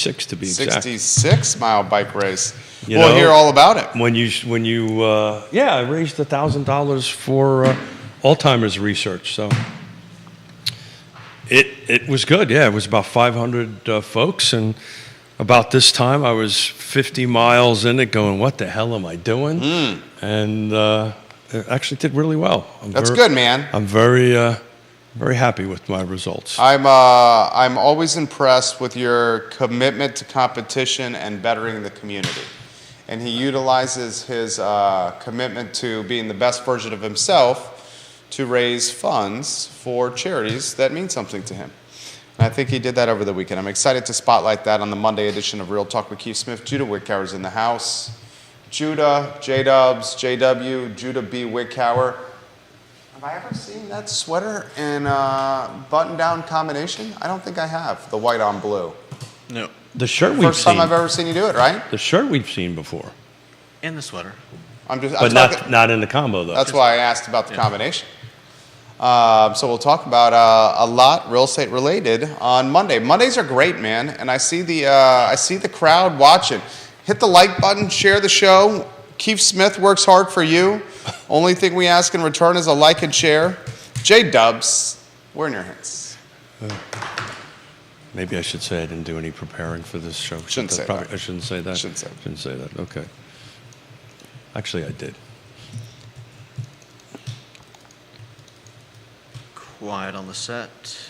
6 to be exact. 66-mile bike race. You We'll know, hear all about it. I raised $1,000 for Alzheimer's research. So it was good. Yeah, it was about 500 folks, and about this time I was 50 miles in it, going, "What the hell am I doing?" And it actually did really well. That's good, man. I'm very happy with my results. I'm always impressed with your commitment to competition and bettering the community. And he utilizes his commitment to being the best version of himself to raise funds for charities that mean something to him. And I think he did that over the weekend. I'm excited to spotlight that on the Monday edition of Real Talk with Keith Smith. Judah Wickower's in the house. Judah, J-Dubs, JW, Judah B. Wickower. Have I ever seen that sweater in button-down combination? I don't think I have, the white on blue. No. The shirt we've First seen. time I've ever seen you do it, right? The shirt we've seen before. And the sweater. But not in the combo, though. That's why I asked about the combination. So we'll talk about a lot real estate related on Monday. Mondays are great, man, and I see the crowd watching. Hit the like button, share the show. Keith Smith works hard for you. Only thing we ask in return is a like and share. J-Dubs, we're in your hands. Maybe I should say I didn't do any preparing for this show. Shouldn't say that. I shouldn't say that. Shouldn't say that. Okay. Actually, I did. Quiet on the set.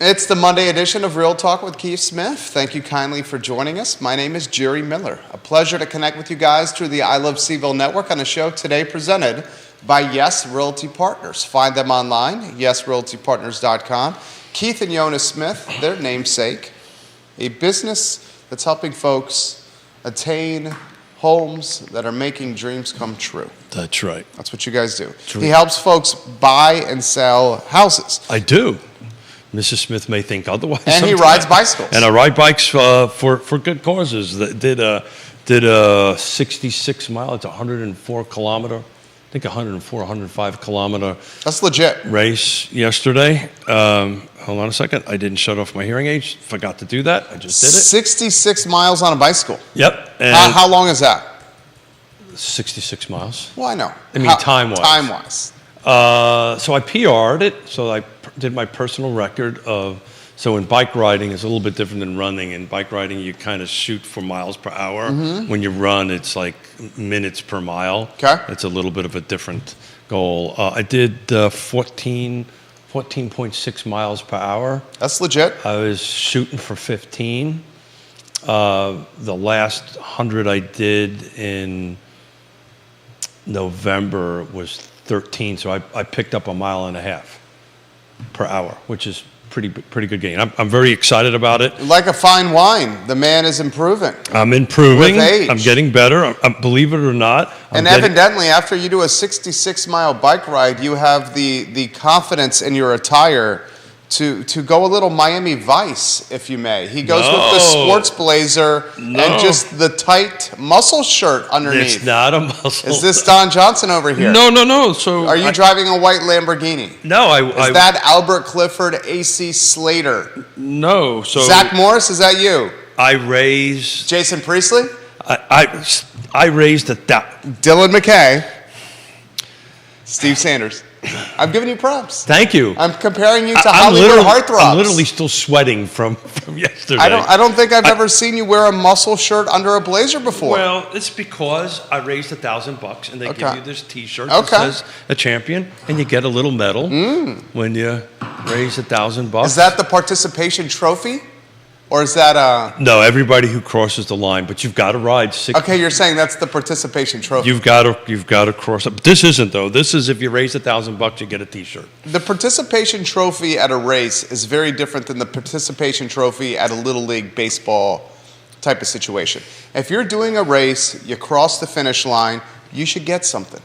It's the Monday edition of Real Talk with Keith Smith. Thank you kindly for joining us. My name is Jerry Miller. A pleasure to connect with you guys through the I Love Seville Network on a show today presented by Yes Realty Partners. Find them online, yesrealtypartners.com. Keith and Yona Smith, their namesake, a business that's helping folks attain homes that are making dreams come true. That's right. That's what you guys do. He helps folks buy and sell houses. I do. Mrs. Smith may think otherwise. And he rides bicycles. And I ride bikes for good causes. Did a 66 mile, it's 104 kilometer, I think 105 kilometer. That's legit. Race yesterday. Hold on a second. I didn't shut off my hearing aids. Forgot to do that. I just did it. 66 miles on a bicycle. Yep. And How long is that? 66 miles. Well, I know. I mean, time-wise. Time-wise. So I PR'd it. So I did my personal record of. So in bike riding, it's a little bit different than running. In bike riding, you kind of shoot for miles per hour. Mm-hmm. When you run, it's like minutes per mile. Okay. It's a little bit of a different goal. I did 14.6 miles per hour. That's legit. I was shooting for 15. The last 100 I did in November was 13. So I picked up a mile and a half per hour, which is pretty good gain. I'm very excited about it. Like a fine wine, the man is improving. I'm improving. With age. I'm getting better. Believe it or not. Evidently, after you do a 66-mile bike ride, you have the confidence in your attire to go a little Miami Vice, if you may. He goes with the sports blazer and just the tight muscle shirt underneath. It's not a muscle. Is this Don Johnson over here? No. So are you driving a white Lamborghini? No, Is that Albert Clifford, AC Slater? No. So Zach Morris, is that you? I raised. Jason Priestley? I raised Dylan McKay. Steve Sanders. I'm giving you props. Thank you. I'm comparing you to Hollywood heartthrobs. I'm literally still sweating from yesterday. I don't think I've ever seen you wear a muscle shirt under a blazer before. Well, it's because I raised $1,000 and they give you this T-shirt that Okay. says a champion, and you get a little medal when you raise $1,000. Is that the participation trophy? Or is that No, everybody who crosses the line, but you've got to ride 6. Okay, you're saying that's the participation trophy. You've got to cross up. This isn't though. This is if you raise $1,000, you get a T-shirt. The participation trophy at a race is very different than the participation trophy at a Little League baseball type of situation. If you're doing a race, you cross the finish line, you should get something.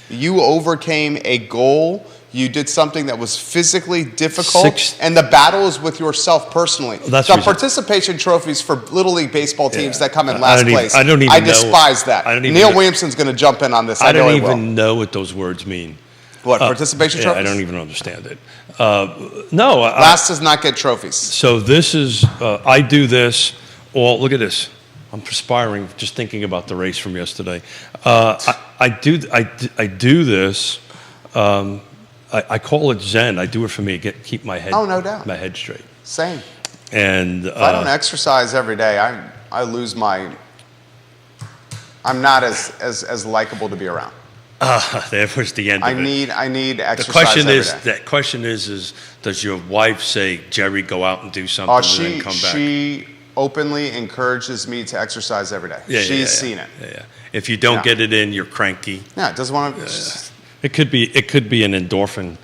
You overcame a goal. You did something that was physically difficult, and the battle is with yourself personally. That's the reason- participation trophies for Little League baseball teams Yeah. that come in I last don't even- place. I don't even know- despise that. I don't even Neil know- Williamson's going to jump in on this. I know don't he will. even know what those words mean. What, participation Yeah, trophies? I don't even understand it. No, Last does not get trophies. so this is, I do this, look at this. I'm perspiring just thinking about the race from yesterday. I do this, I call it Zen. I do it for me, keep my head, Oh, no doubt. my head straight. Same. And If I don't exercise every day, I lose my. I'm not as likable to be around. there was the end of it. I need The exercise question every is, day. does your wife say, Jerry, go out and do something Oh, and then come back? she openly encourages me to exercise every day. She's seen it. Yeah. If you don't Yeah. get it in, you're cranky. Yeah, doesn't want to. It could be an endorphin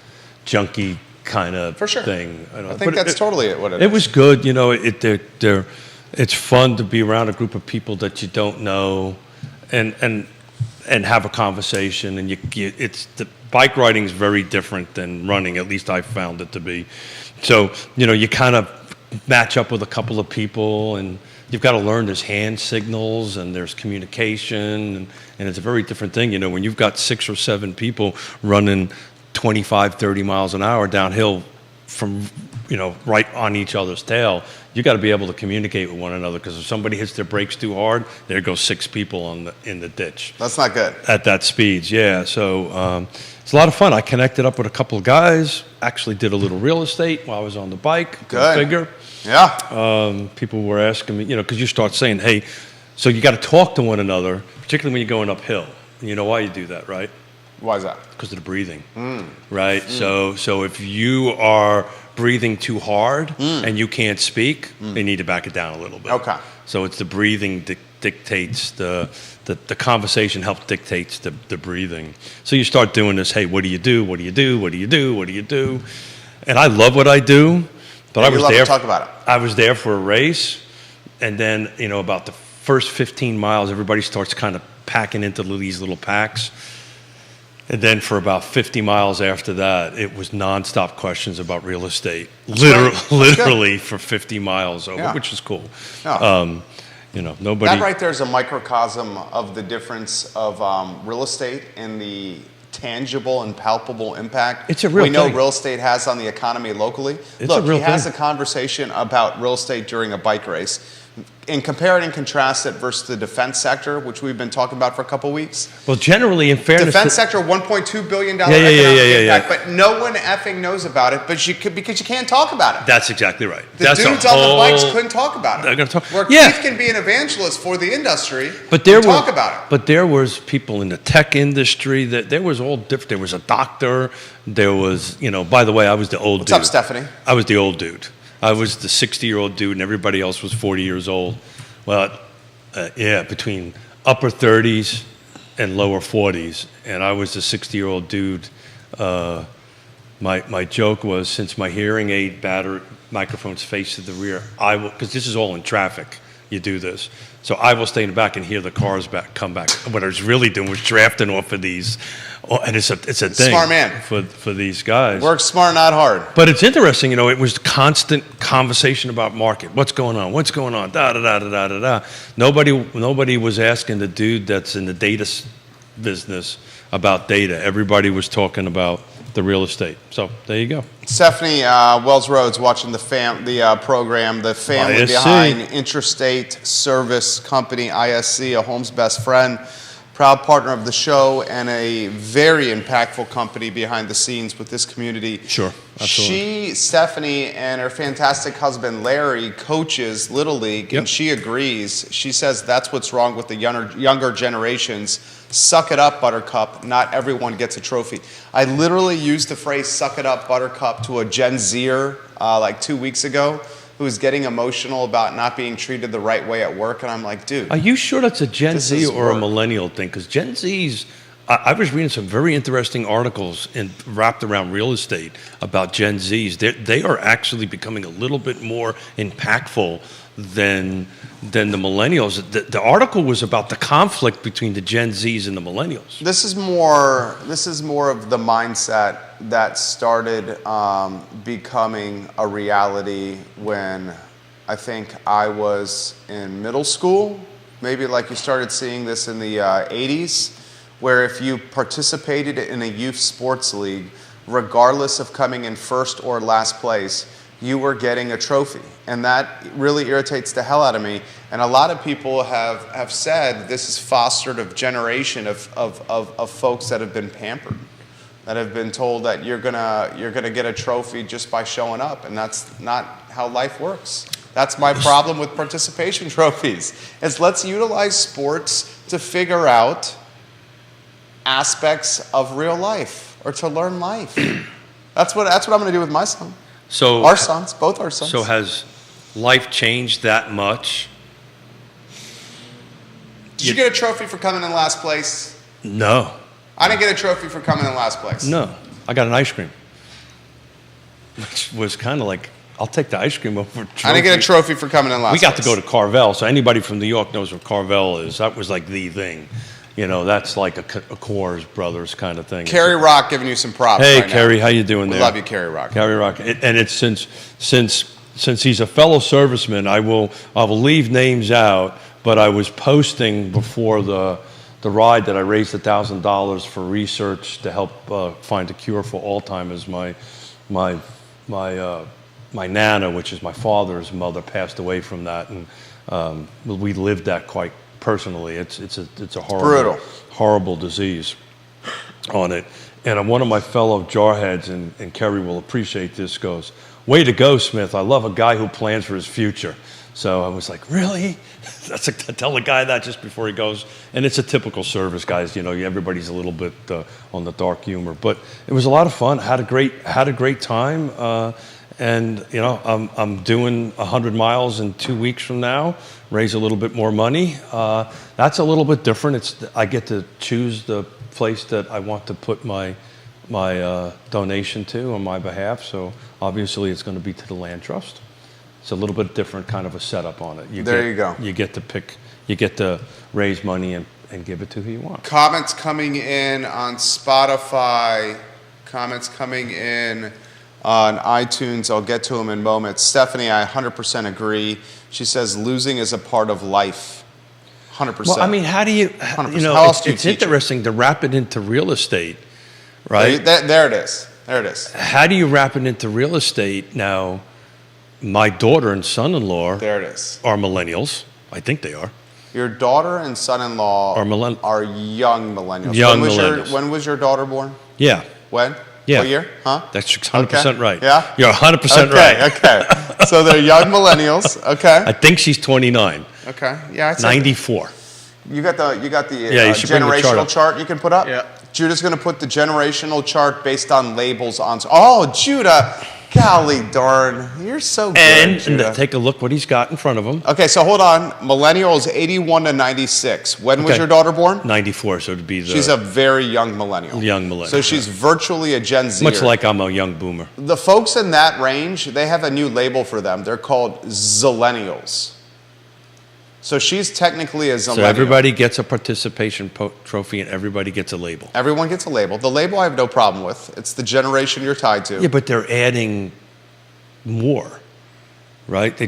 junkie kind of For sure. thing. I think that's totally what it is. It was good, you know. It's fun to be around a group of people that you don't know, and have a conversation. And the bike riding is very different than running. At least I found it to be. So you kind of match up with a couple of people, and you've got to learn there's hand signals and there's communication, and it's a very different thing. When you've got 6 or 7 people running 25, 30 miles an hour downhill from, right on each other's tail, you got to be able to communicate with one another, because if somebody hits their brakes too hard, there goes 6 people in the ditch. That's not good. At that speed, yeah. So it's a lot of fun. I connected up with a couple of guys, actually did a little real estate while I was on the bike. Go Good. figure. Yeah. People were asking me, because you start saying, hey, so you got to talk to one another, particularly when you're going uphill. And you know why you do that, right? Why is that? Because of the breathing, right? So if you are breathing too hard and you can't speak, they need to back it down a little bit. Okay. So it's the breathing dictates the conversation helps dictates the breathing. So you start doing this. Hey, what do you do? What do you do? What do you do? What do you do? And I love what I do, but Yeah, I you was love to there. talk about it. I was there for a race, and then about the first 15 miles, everybody starts kind of packing into these little packs. And then for about 50 miles after that, it was nonstop questions about real estate, literally for 50 miles over, Yeah. which is cool. Yeah. Nobody. That right there is a microcosm of the difference of real estate and the tangible and palpable impact It's a real we know thing. real estate has on the economy locally. It's Look, a real he has thing. a conversation about real estate during a bike race. And compare it and contrast it versus the defense sector, which we've been talking about for a couple weeks. Well, generally, in fairness, Defense sector, $1.2 billion Yeah, economic yeah. impact, but no one effing knows about it, because you can't talk about it. that's exactly right. The That's dudes a on the bikes whole- couldn't talk about it. They're gonna talk- Where Yeah. Keith can be an evangelist for the industry, But there and were talk about it. But there was people in the tech industry that there was all different. There was a doctor. There was, by the way, I was the old What's dude. up, Stephanie? I was the old dude. I was the 60-year-old dude, and everybody else was 40 years old. Well, between upper 30s and lower 40s, and I was the 60-year-old dude. My joke was, since my hearing aid microphone's face to the rear, I will, because this is all in traffic. You do this, so I will stay in the back and hear the cars come back. What I was really doing was drafting off of these, and it's a thing. Smart man. for these guys. Work smart, not hard. But it's interesting, it was constant conversation about market. What's going on? What's going on? Da da da da da da. Nobody was asking the dude that's in the data business about data. Everybody was talking about the real estate. So there you go. Stephanie Wells Rhodes watching the program, the family ISC. behind Interstate Service Company, ISC, a home's best friend, proud partner of the show, and a very impactful company behind the scenes with this community. Sure, absolutely. Stephanie, and her fantastic husband, Larry, coaches Little League, Yep. and she agrees. She says that's what's wrong with the younger generations. Suck it up, Buttercup. Not everyone gets a trophy. I literally used the phrase suck it up, Buttercup, to a Gen Zer like 2 weeks ago, who was getting emotional about not being treated the right way at work. And I'm like, dude. Are you sure that's a Gen This Z is or a work. millennial thing? Because Gen Zs I was reading some very interesting articles wrapped around real estate about Gen Zs. They are actually becoming a little bit more impactful than the millennials. The article was about the conflict between the Gen Zs and the millennials. This is more of the mindset that started becoming a reality when I think I was in middle school. Maybe like you started seeing this in the 80s, where if you participated in a youth sports league, regardless of coming in first or last place, you were getting a trophy. And that really irritates the hell out of me. And a lot of people have said this has fostered a generation of folks that have been pampered, that have been told that you're gonna get a trophy just by showing up, and that's not how life works. That's my problem with participation trophies, is let's utilize sports to figure out aspects of real life or to learn life. That's what I'm going to do with my son. So Our sons, both our sons. So has life changed that much? Did you get a trophy for coming in last place? No. I didn't get a trophy for coming in last place. No. I got an ice cream, which was kind of like, I'll take the ice cream over trophy. I didn't get a trophy for coming in last We place. got to go to Carvel, so anybody from New York knows what Carvel is. That was like the thing. You know, that's like a Coors Brothers kind of thing. Kerry Rock giving you some props. Hey, right Kerry, now. how you doing We there? love you, Kerry Rock. Kerry Rock, and it's since he's a fellow serviceman, I will leave names out, but I was posting before the ride that I raised $1,000 for research to help find a cure for Alzheimer's. My nana, which is my father's mother, passed away from that, and we lived that quite personally. It's a brutal, horrible disease on it. And one of my fellow jarheads, and Kerry will appreciate this, goes, "Way to go, Smith. I love a guy who plans for his future." So I was like, really? That's tell a guy that just before he goes. And it's a typical service, guys. You know, everybody's a little bit on the dark humor. But it was a lot of fun. Had a great time. And you know, I'm doing 100 miles in 2 weeks from now. Raise a little bit more money. That's a little bit different. I get to choose the place that I want to put my donation to on my behalf. So obviously, it's going to be to the Land Trust. It's a little bit different kind of a setup on it. You go. You get to pick. You get to raise money and give it to who you want. Comments coming in on Spotify. Comments coming in on iTunes. I'll get to them in moments. Stephanie, I 100% agree. She says losing is a part of life. 100%. Well, I mean, how do you? 100%. You know, How else do you it's teach it? interesting to wrap it into real estate, right? There it is. There it is. How do you wrap it into real estate now? My daughter and son-in-law There it is. are millennials. I think they are. Your daughter and son-in-law Are young millennials. Young when millennials. When was your daughter born? Yeah. When? Yeah. What year? Huh? That's 100% right. Yeah? You're 100% right. Okay. So they're young millennials. Okay. I think she's 29. Okay. Yeah. I'd say 94. You got the Yeah, you should bring the chart generational up. chart you can put up? Yeah. Judah's going to put the generational chart based on labels on. Oh, Judah. Golly darn. You're so good, And Judah. take a look what he's got in front of him. Okay, so hold on. Millennials 81 to 96. When was Okay. your daughter born? 94, so it'd be the She's a very young millennial. young millennial. So she's virtually a Gen Z. much like I'm a young boomer. The folks in that range, they have a new label for them. They're called Zillennials. So she's technically a Zillennial. So everybody gets a participation trophy and everybody gets a label. Everyone gets a label. The label I have no problem with. It's the generation you're tied to. Yeah, but they're adding more, right? They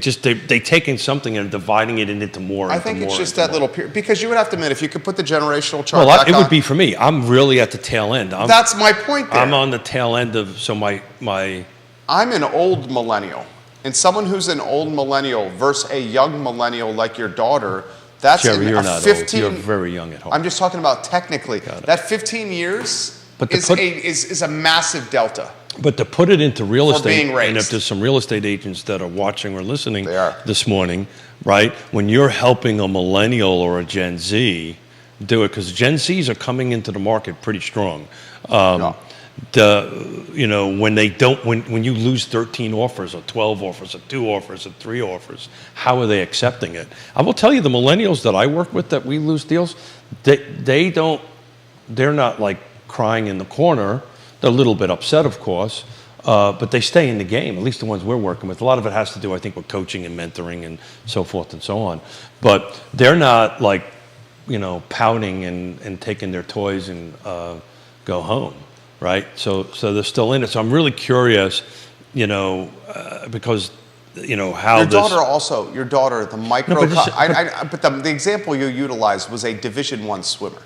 taking something and dividing it into more. I think it's just that little period. Because you would have to admit, if you could put the generational chart Well, back it on, would be for me. I'm really at the tail end. that's my point there. I'm on the tail end of I'm an old millennial. And someone who's an old millennial versus a young millennial like your daughter, that's Jerry, in you're a not 15, old. You're very young at heart. I'm just talking about technically. Got it. That 15 years But to is, put- is a massive delta. But to put it into real For estate, being raised. and if there's some real estate agents that are watching or listening They are. this morning, right? When you're helping a millennial or a Gen Z do it, because Gen Zs are coming into the market pretty strong. Yeah. When you lose 13 offers or 12 offers or 2 offers or 3 offers, how are they accepting it? I will tell you, the millennials that I work with that we lose deals, they don't they're not like crying in the corner. They're a little bit upset, of course, but they stay in the game. At least the ones we're working with. A lot of it has to do, I think, with coaching and mentoring and so forth and so on. But they're not like, pouting and taking their toys and go home, right? So they're still in it. So I'm really curious, because how your daughter, the micro. No, but the example you utilized was a Division I swimmer,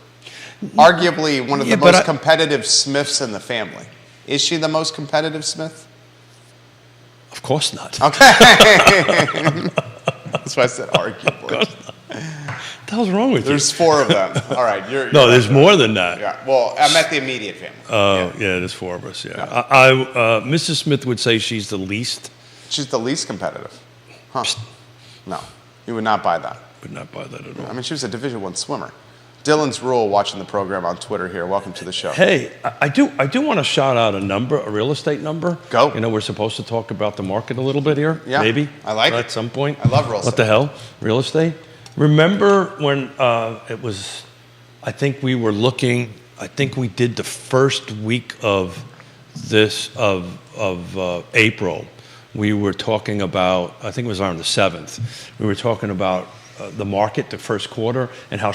arguably one of the most competitive Smiths in the family. Is she the most competitive Smith? Of course not. Okay, that's why I said arguably. Of course not. What the hell's wrong with There's 4 of them. All right, you're No, there's more than that. Yeah. Well, I'm at the immediate family. Oh, yeah, there's 4 of us. Yeah, Mrs. Smith would say she's the least. She's the least competitive. Huh? No, you would not buy that. Would not buy that at all. I mean, she was a Division I swimmer. Dylan's Rule watching the program on Twitter here. Welcome to the show. Hey, I do want to shout out a real estate number. Go. We're supposed to talk about the market a little bit here. Yeah, maybe. I like it. At some point. I love real estate. What the hell? Real estate? Remember when it was, I think we did the first week of April. We were talking about, I think it was around the 7th, we were talking about the market, the first quarter, and how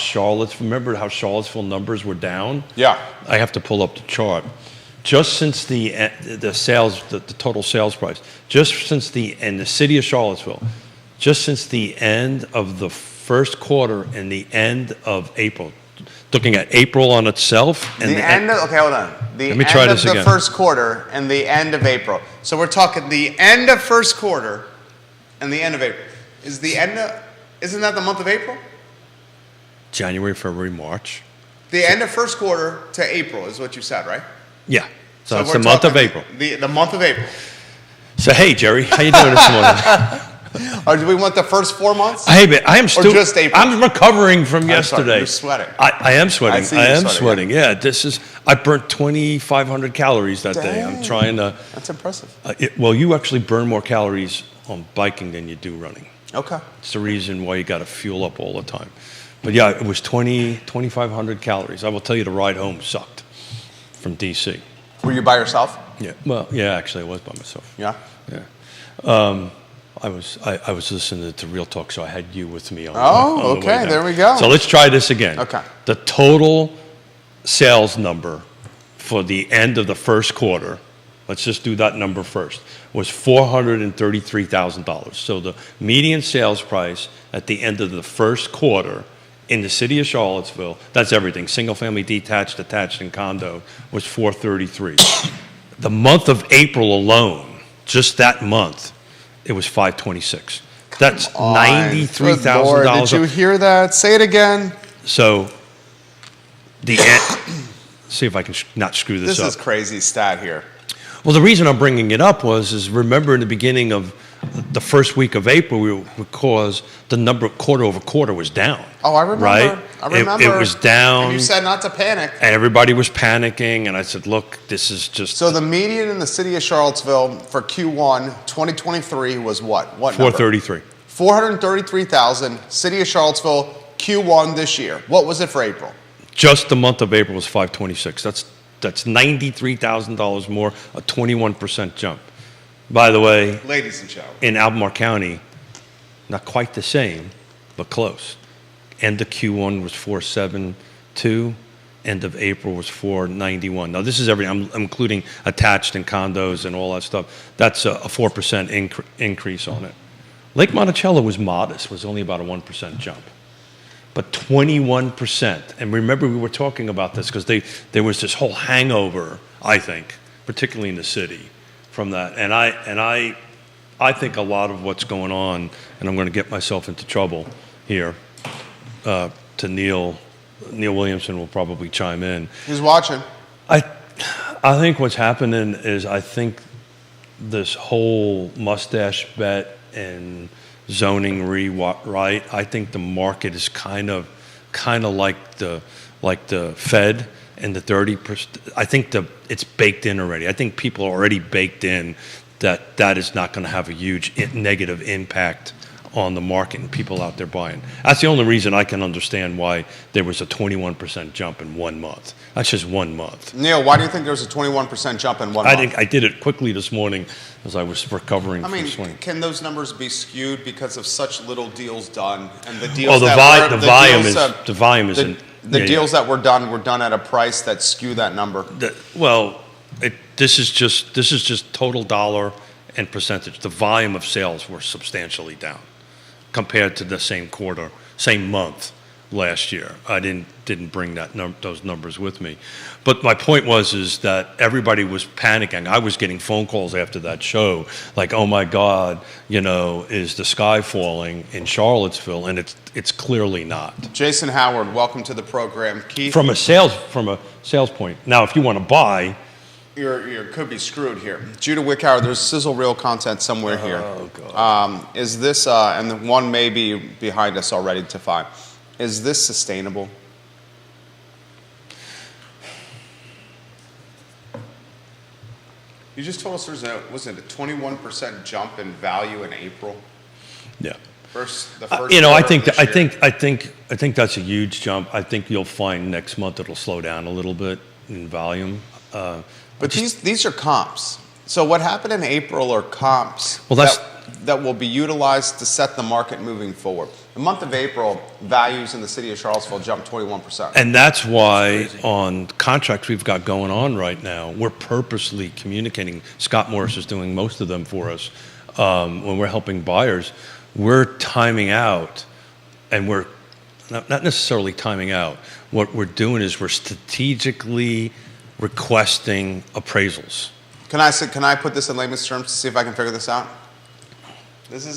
remember how Charlottesville numbers were down? Yeah. I have to pull up the chart. Just since the total sales price, in the city of Charlottesville, just since the end of the first quarter and the end of April, looking at April on itself. And okay, hold on. Let me try this again. The first quarter and the end of April. So we're talking the end of first quarter and the end of April. Isn't that the month of April? January, February, March. The end of first quarter to April is what you said, right? Yeah. So it's the month of April. The month of April. So hey, Jerry, how you doing this morning? Or do we want the first 4 months? Hey, man, I am still. Or just April? I'm recovering from yesterday. Sorry, you're sweating. I am sweating. I see you sweating. Yeah, I burnt 2,500 calories that day. I'm trying to. That's impressive. Well, you actually burn more calories on biking than you do running. Okay. It's the reason why you got to fuel up all the time. But yeah, it was 2,500 calories. I will tell you, the ride home sucked from D.C. Were you by yourself? Yeah. Well, yeah, actually, I was by myself. Yeah. Yeah. I was listening to Real Talk, so I had you with me on. Oh, on the way okay. down. There we go. So let's try this again. Okay. The total sales number for the end of the first quarter, let's just do that number first, was $433,000. So the median sales price at the end of the first quarter in the city of Charlottesville, that's everything, single family, detached, attached, and condo, was $433,000. The month of April alone, just that month, it was $526,000. That's $93,000. Did you hear that? Say it again. So see if I can not screw this up. This is crazy stat here. Well, the reason I'm bringing it up is remember in the beginning of the first week of April, because the number quarter over quarter was down. Oh, I remember. Right? I remember. It was down. And you said not to panic. And everybody was panicking, and I said, look, this is just... So the median in the city of Charlottesville for Q1 2023 was what? What 433. number? 433,000. City of Charlottesville Q1 this year. What was it for April? Just the month of April was 526. That's $93,000 more, a 21% jump. By the way, ladies and gentlemen, in Albemarle County, not quite the same, but close. End of Q1 was 472. End of April was 491. Now this is everything. I'm including attached and condos and all that stuff. That's a 4% increase on it. Lake Monticello was modest, was only about a 1% jump. But 21%, and remember we were talking about this because there was this whole hangover, I think, particularly in the city, from that. And I think a lot of what's going on, and I'm going to get myself into trouble here, to Neil Williamson will probably chime in. He's watching. I think what's happening is I think this whole mustache bet and zoning rewrite, I think the market is kind of like the Fed and the 30%. I think it's baked in already. I think people are already baked in that is not going to have a huge negative impact on the market and people out there buying. That's the only reason I can understand why there was a 21% jump in 1 month. That's just 1 month. Neil, why do you think there was a 21% jump in 1 month? I think I did it quickly this morning as I was recovering I from mean, swing. can those numbers be skewed because of such little deals done and the Oh, deals the volume is the deals that were done at a price that skew that number? This is just total dollar and percentage. The volume of sales were substantially down compared to the same quarter, same month last year. I didn't bring those numbers with me, but my point is that everybody was panicking. I was getting phone calls after that show, like, "Oh my God, is the sky falling in Charlottesville?" And it's clearly not. Jason Howard, welcome to the program. Keith, From a sales point. Now, if you want to buy. You could be screwed here. Judah Wickhauer, there's sizzle reel content somewhere here. Oh, God. Is this, and the one may be behind us already to find, is this sustainable? You just told us was it a 21% jump in value in April? Yeah. The first I think that's a huge jump. I think you'll find next month it'll slow down a little bit in volume. But these are comps. So what happened in April are comps that will be utilized to set the market moving forward. The month of April, values in the city of Charlottesville jumped 21%. And that's why on contracts we've got going on right now, we're purposely communicating. Scott Morris is doing most of them for us. When we're helping buyers, we're timing out, and we're not necessarily timing out. What we're doing is we're strategically requesting appraisals. Can I put this in layman's terms to see if I can figure this out?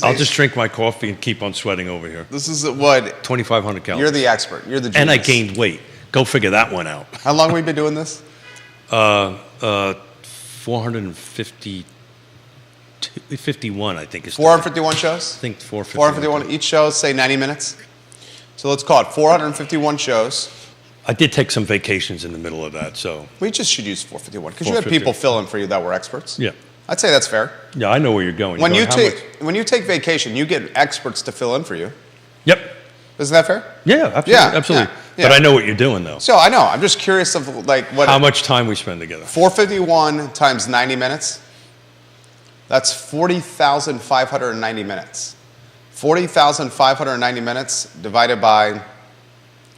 I'll just drink my coffee and keep on sweating over here. This is what 2,500 calories. You're the expert. You're the genius. And I gained weight. Go figure that one out. How long have we been doing this? 451, I think. 451 shows? I think 451. 451. Each show, say 90 minutes. So let's call it 451 shows. I did take some vacations in the middle of that, so. We just should use 451 because you had people fill in for you that were experts. Yeah. I'd say that's fair. Yeah, I know where you're going. When you take vacation, you get experts to fill in for you. Yep. Isn't that fair? Yeah, absolutely. Yeah, absolutely. yeah. But I know what you're doing, though. So I know. I'm just curious of how much time we spend together. 451 times 90 minutes. That's 40,590 minutes. 40,590 minutes divided by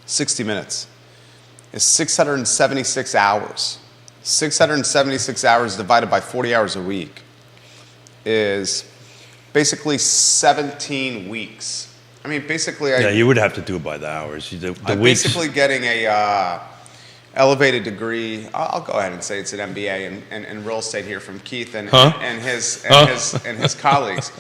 60 minutes is 676 hours. 676 hours divided by 40 hours a week is basically 17 weeks. I mean, basically, you would have to do it by the hours. I'm basically getting a elevated degree. I'll go ahead and say it's an MBA in real estate here from Keith and his colleagues.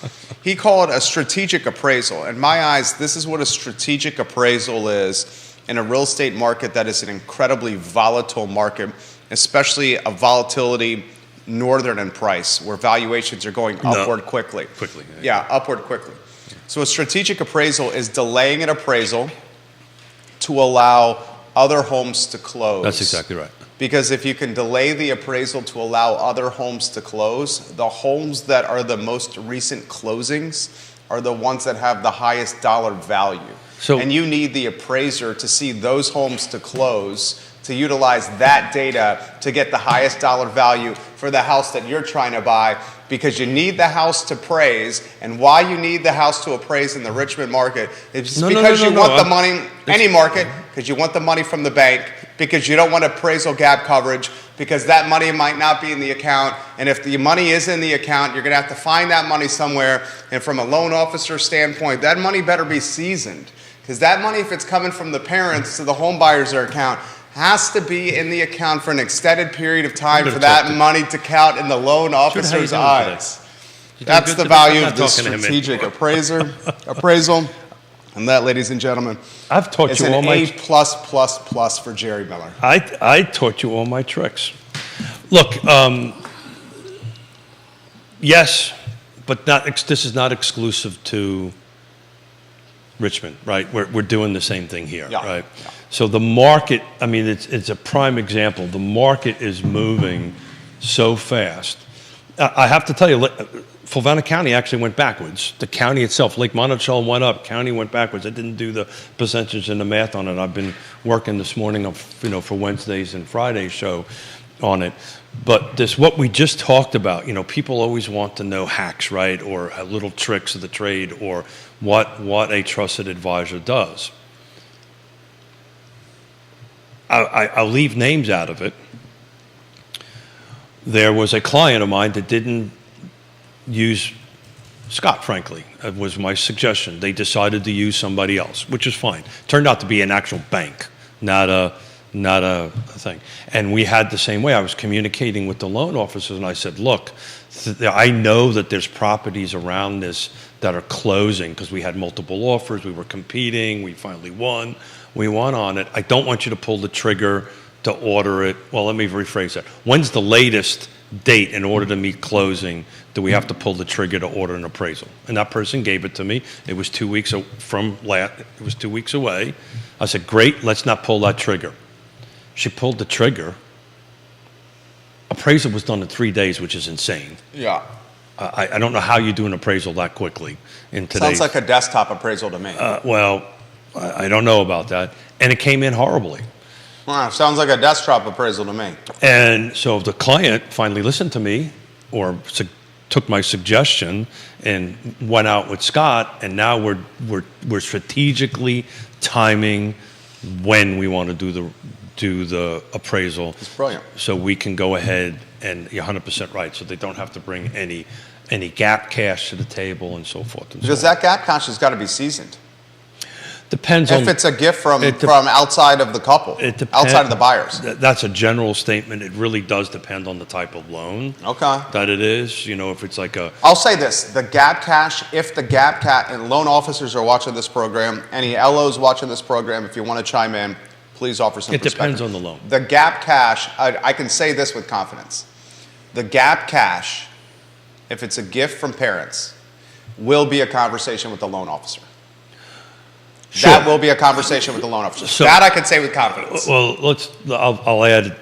He called it a strategic appraisal. In my eyes, this is what a strategic appraisal is in a real estate market that is an incredibly volatile market, especially a volatility northern in price, where valuations are going upward quickly. Yeah, upward quickly. So a strategic appraisal is delaying an appraisal to allow other homes to close. That's exactly right. Because if you can delay the appraisal to allow other homes to close, the homes that are the most recent closings are the ones that have the highest dollar value. And you need the appraiser to see those homes to close, to utilize that data to get the highest dollar value for the house that you're trying to buy, because you need the house to appraise. And why you need the house to appraise in the Richmond market is because you want the money, any market, because you want the money from the bank, because you don't want appraisal gap coverage, because that money might not be in the account. And if the money is in the account, you're going to have to find that money somewhere. And from a loan officer standpoint, that money better be seasoned. Because that money, if it's coming from the parents to the home buyer's account, has to be in the account for an extended period of time for that money to count in the loan officer's eyes. That's the value of the strategic appraisal. And that, ladies and gentlemen, I've taught you all my A++ for Jerry Miller. I taught you all my tricks. Look, yes, but this is not exclusive to Richmond, right? We're doing the same thing here, right? Yeah. So the market, I mean, it's a prime example. The market is moving so fast I have to tell you, Fluvanna County actually went backwards. The county itself, Lake Monticello went up, county went backwards. I didn't do the percentage and the math on it. I've been working this morning, for Wednesdays and Fridays show on it. But what we just talked about, people always want to know hacks, right? Or little tricks of the trade, or what a trusted advisor does. I'll leave names out of it. There was a client of mine that didn't use Scott, frankly. It was my suggestion. They decided to use somebody else, which is fine. Turned out to be an actual bank, not a thing. And we had the same way. I was communicating with the loan officers, and I said, look, I know that there's properties around this that are closing because we had multiple offers. We were competing. We finally won. We won on it. I don't want you to pull the trigger to order it. Well, let me rephrase that. When's the latest date in order to meet closing do we have to pull the trigger to order an appraisal? And that person gave it to me. It was 2 weeks it was 2 weeks away. I said, great, let's not pull that trigger. She pulled the trigger. Appraisal was done in 3 days, which is insane. Yeah. I don't know how you do an appraisal that quickly in today's. Sounds like a desktop appraisal to me. Well, I don't know about that. And it came in horribly. Wow, sounds like a desktop appraisal to me. And so the client finally listened to me, or took my suggestion and went out with Scott, and now we're strategically timing when we want to do the appraisal. It's brilliant. So we can go ahead, and you're 100% right. So they don't have to bring any gap cash to the table and so forth. And Because so on. that gap cash has got to be seasoned. Depends on If it's a gift from outside of the couple, outside of the buyers. That's a general statement. It really does depend on the type of loan Okay. that it is. If it's like I'll say this, the gap cash, if the gap cash, and loan officers are watching this program, any LOs watching this program, if you want to chime in, please offer some perspective. It depends on the loan. The gap cash, I can say this with confidence. The gap cash, if it's a gift from parents, will be a conversation with the loan officer. Sure. That will be a conversation with the loan officer. So- that I can say with confidence. Well, I'll add,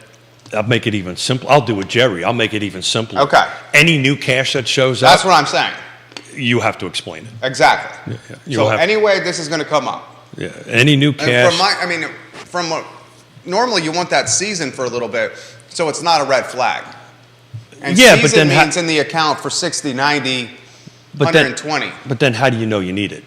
I'll make it even simpler. I'll do it, Jerry. I'll make it even simpler. Okay. Any new cash that shows That's up, what I'm saying. you have to explain it. Exactly. Yeah. So You'll have- anyway, this is going to come up. Yeah. Any new And cash. Normally you want that season for a little bit, so it's not a red flag. And Yeah, but season then means in the account for 60, 90, But then- 120. But then how do you know you need it?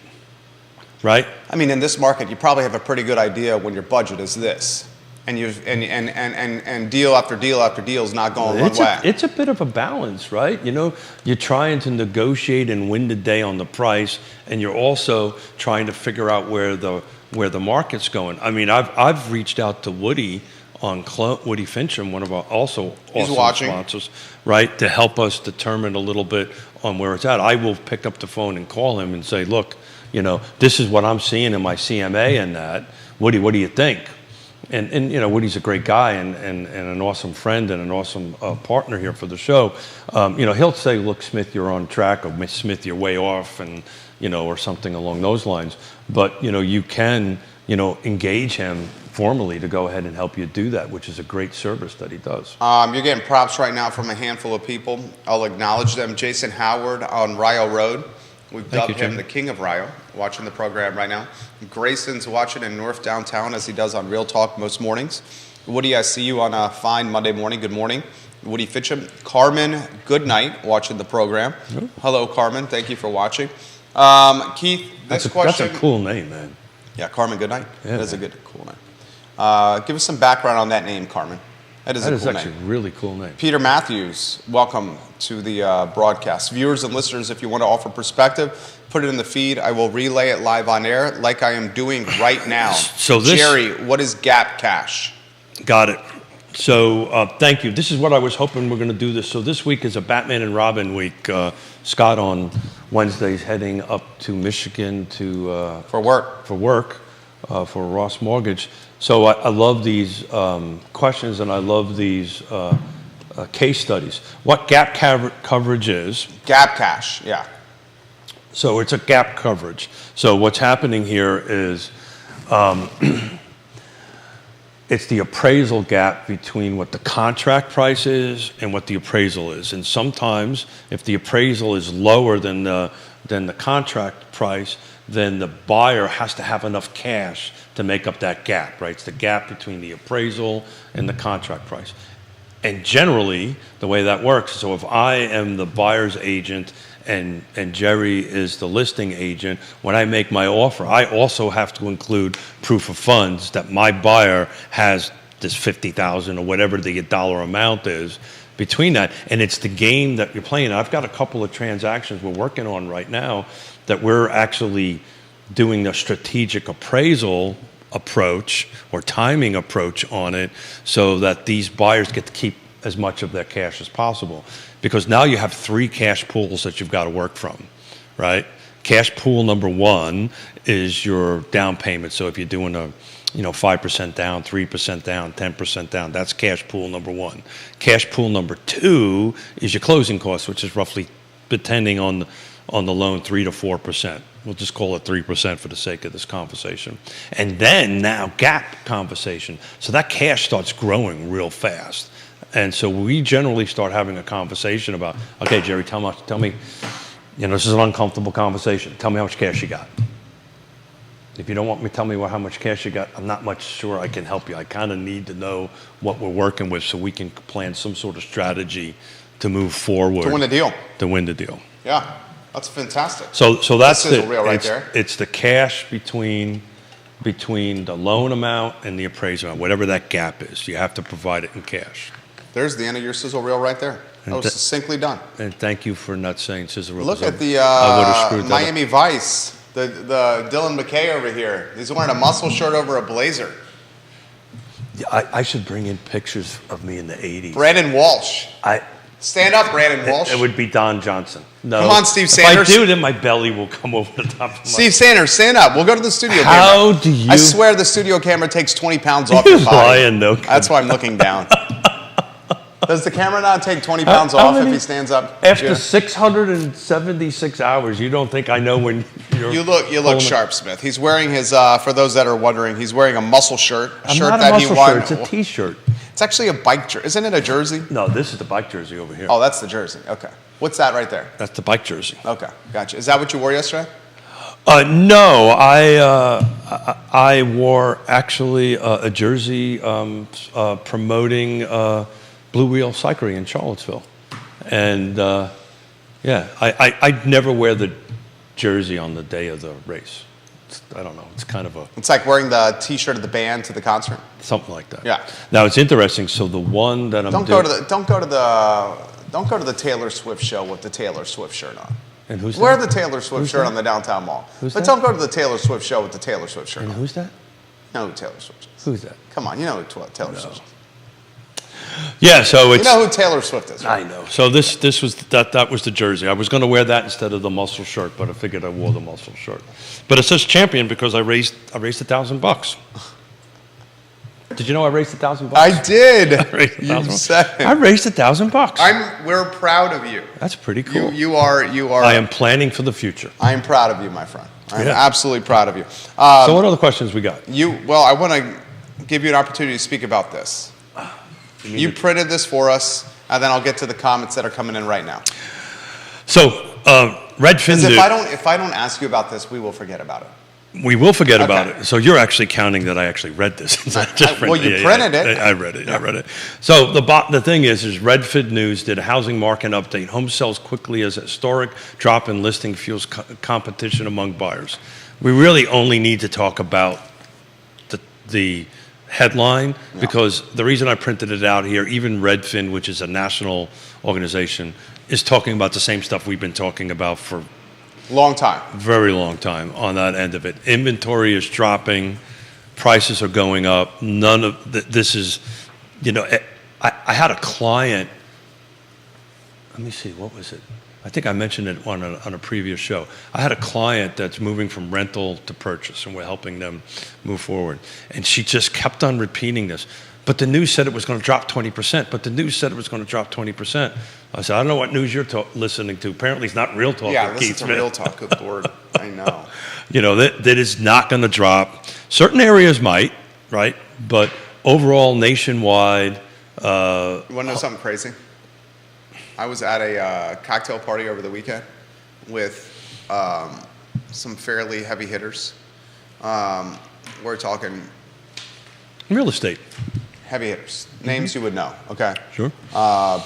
Right? I mean, in this market, you probably have a pretty good idea when your budget is this, and and deal after deal after deal is not going one way. It's a bit of a balance, right? You're trying to negotiate and win the day on the price, and you're also trying to figure out where the market's going. I mean, I've reached out to Woody Woody Fincham, one of our also awesome sponsors, right, to help us determine a little bit on where it's at. I will pick up the phone and call him and say, look, this is what I'm seeing in my CMA and that. Woody, what do you think? And Woody's a great guy and an awesome friend and an awesome partner here for the show. He'll say, look, Smith, you're on track, or Smith, you're way off, and, or something along those lines. But, you can, engage him formally to go ahead and help you do that, which is a great service that he does. You're getting props right now from a handful of people. I'll acknowledge them. Jason Howard on Rio Road. We've dubbed him the King of Rio, watching the program right now. Grayson's watching in North Downtown, as he does on Real Talk most mornings. Woody, I see you on a fine Monday morning. Good morning. Woody Fincham. Carmen, good night, watching the program. Oh. Hello, Carmen. Thank you for watching. Keith, this question. That's a cool name, man. Yeah, Carmen Goodnight. Yeah, that is a cool name. Give us some background on that name, Carmen. That is a cool name. That is actually a really cool name. Peter Matthews, welcome to the broadcast. Viewers and listeners, if you want to offer perspective, put it in the feed. I will relay it live on air like I am doing right now. Jerry, what is Gap Cash? Got it. So thank you. This is what I was hoping we're going to do this. So this week is a Batman and Robin week. Scott on Wednesdays heading up to Michigan for work. For Ross Mortgage. So I love these questions, and I love these case studies. What gap coverage is? Gap cash, yeah. So it's a gap coverage. So what's happening here is it's the appraisal gap between what the contract price is and what the appraisal is. And sometimes, if the appraisal is lower than the contract price, then the buyer has to have enough cash to make up that gap, right? It's the gap between the appraisal and the contract price. And generally, the way that works, so if I am the buyer's agent and Jerry is the listing agent, when I make my offer, I also have to include proof of funds that my buyer has this $50,000 or whatever the dollar amount is between that. And it's the game that you're playing. I've got a couple of transactions we're working on right now that we're actually doing the strategic appraisal approach or timing approach on it so that these buyers get to keep as much of their cash as possible. Because now you have 3 cash pools that you've got to work from, right? Cash pool number 1 is your down payment. So if you're doing a 5% down, 3% down, 10% down, that's cash pool number 1. Cash pool number 2 is your closing costs, which is roughly, depending on the loan, 3 to 4%. We'll just call it 3% for the sake of this conversation. And then now gap conversation. So that cash starts growing real fast. And so we generally start having a conversation about, okay, Jerry, tell me, this is an uncomfortable conversation. Tell me how much cash you got. If you don't want me to tell me how much cash you got, I'm not much sure I can help you. I kind of need to know what we're working with so we can plan some sort of strategy to move forward. To win the deal. To win the deal. Yeah, that's fantastic. So that's sizzle reel right there. It's the cash between the loan amount and the appraisal amount, whatever that gap is. You have to provide it in cash. There's the end of your sizzle reel right there. That was succinctly done. And thank you for not saying sizzle reel. Look at the Miami Vice, the Dylan McKay over here. He's wearing a muscle shirt over a blazer. I should bring in pictures of me in the 80s. Brandon Walsh. Stand up, Brandon Walsh. It would be Don Johnson. No. Come on, Steve Sanders. If I do, then my belly will come over the top of my... Steve Sanders, stand up. We'll go to the studio camera. How do you... I swear the studio camera takes 20 pounds off your body. Lying, no. That's why I'm looking down. Does the camera not take 20 pounds off if he stands up? After 676 hours, you don't think I know when you're... You look sharp, Smith. He's wearing his, for those that are wondering, he's wearing a muscle shirt. Not a muscle shirt, it's a T-shirt. It's actually a bike jersey. Isn't it a jersey? No, this is the bike jersey over here. Oh, that's the jersey. Okay. What's that right there? That's the bike jersey. Okay, gotcha. Is that what you wore yesterday? No, I wore actually a jersey promoting Blue Wheel Cycling in Charlottesville. And I'd never wear the jersey on the day of the race. I don't know. It's kind of a... It's like wearing the T-shirt of the band to the concert. Something like that. Yeah. Now it's interesting. So the one that don't go to the Taylor Swift show with the Taylor Swift shirt on. And who's Wear that? the Taylor Swift shirt on the downtown mall. Who's but that? don't go to the Taylor Swift show with the Taylor Swift shirt And on. who's that? You know who Taylor Swift is. Who's that? Come on, you know who Taylor Swift is. Yeah, so it's... You know who Taylor Swift is, right? I know. So this was that was the jersey. I was going to wear that instead of the muscle shirt, but I figured I wore the muscle shirt. But it says champion because I raised $1,000. Did you know I raised $1,000? I did. You said it. I raised $1,000. We're proud of you. That's pretty cool. You are. I am planning for the future. I am proud of you, my friend. I'm Yeah. absolutely proud of you. So what other questions we got? I want to give you an opportunity to speak about this. You printed this for us, and then I'll get to the comments that are coming in right now. So Redfin. If I don't ask you about this, we will forget about it. We will forget about it. So you're actually counting that I actually read this. Well, you printed it. I read it. I read it. So the thing is Redfin News did a housing market update. Home sells quickly as a historic drop in listing fuels competition among buyers. We really only need to talk about the headline because the reason I printed it out here, even Redfin, which is a national organization, is talking about the same stuff we've been talking about for long time. Very long time on that end of it. Inventory is dropping, prices are going up. None of this is, I had a client, let me see, what was it? I think I mentioned it on a previous show. I had a client that's moving from rental to purchase, and we're helping them move forward. And she just kept on repeating this. But the news said it was going to drop 20%. But the news said it was going to drop 20%. I said, I don't know what news you're listening to. Apparently, it's not real talk. Yeah, with listen Keith to Smith. real talk. Good Lord, I know. That is not going to drop. Certain areas might, right? But overall nationwide. You want to know something crazy? I was at a cocktail party over the weekend with some fairly heavy hitters. We're talking Real estate. heavy hitters, names you would know, okay? Sure.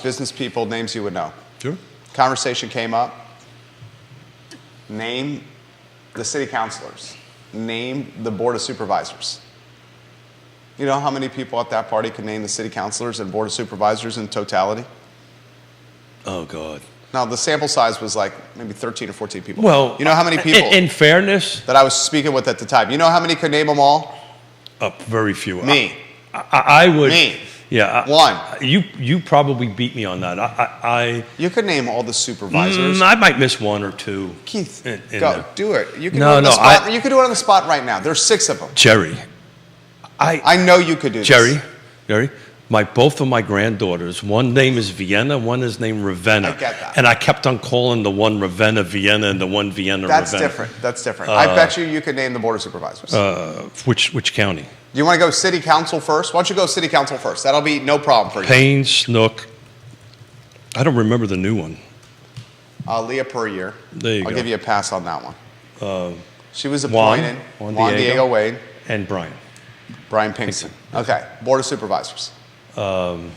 Business people, names you would know. Sure. Conversation came up. Name the city councilors. Name the board of supervisors. You know how many people at that party could name the city councilors and board of supervisors in totality? Oh, God. Now, the sample size was like maybe 13 or 14 people. Well, you know how many people In fairness, that I was speaking with at the time? You know how many could name them all? very few. Me. I would. Me. Yeah. One. You probably beat me on that. You could name all the supervisors. I might miss one or two. Keith, in go. there. Do it. You can No, do it on the no, spot. You could do it on the spot right now. There's 6 of them. Jerry. I know you could do this. Jerry, both of my granddaughters, one name is Vienna, one is named Ravenna. I get that. And I kept on calling the one Ravenna Vienna and the one Vienna That's Ravenna. different. That's different. I bet you could name the board of supervisors. Which county? Do you want to go city council first? Why don't you go city council first? That'll be no problem for you. Payne, Snook. I don't remember the new one. Leah Puryear. There you I'll go. give you a pass on that one. She was Juan appointed. Juan Diego Wade. And Brian. Brian Pinkston. Okay. Board of supervisors. You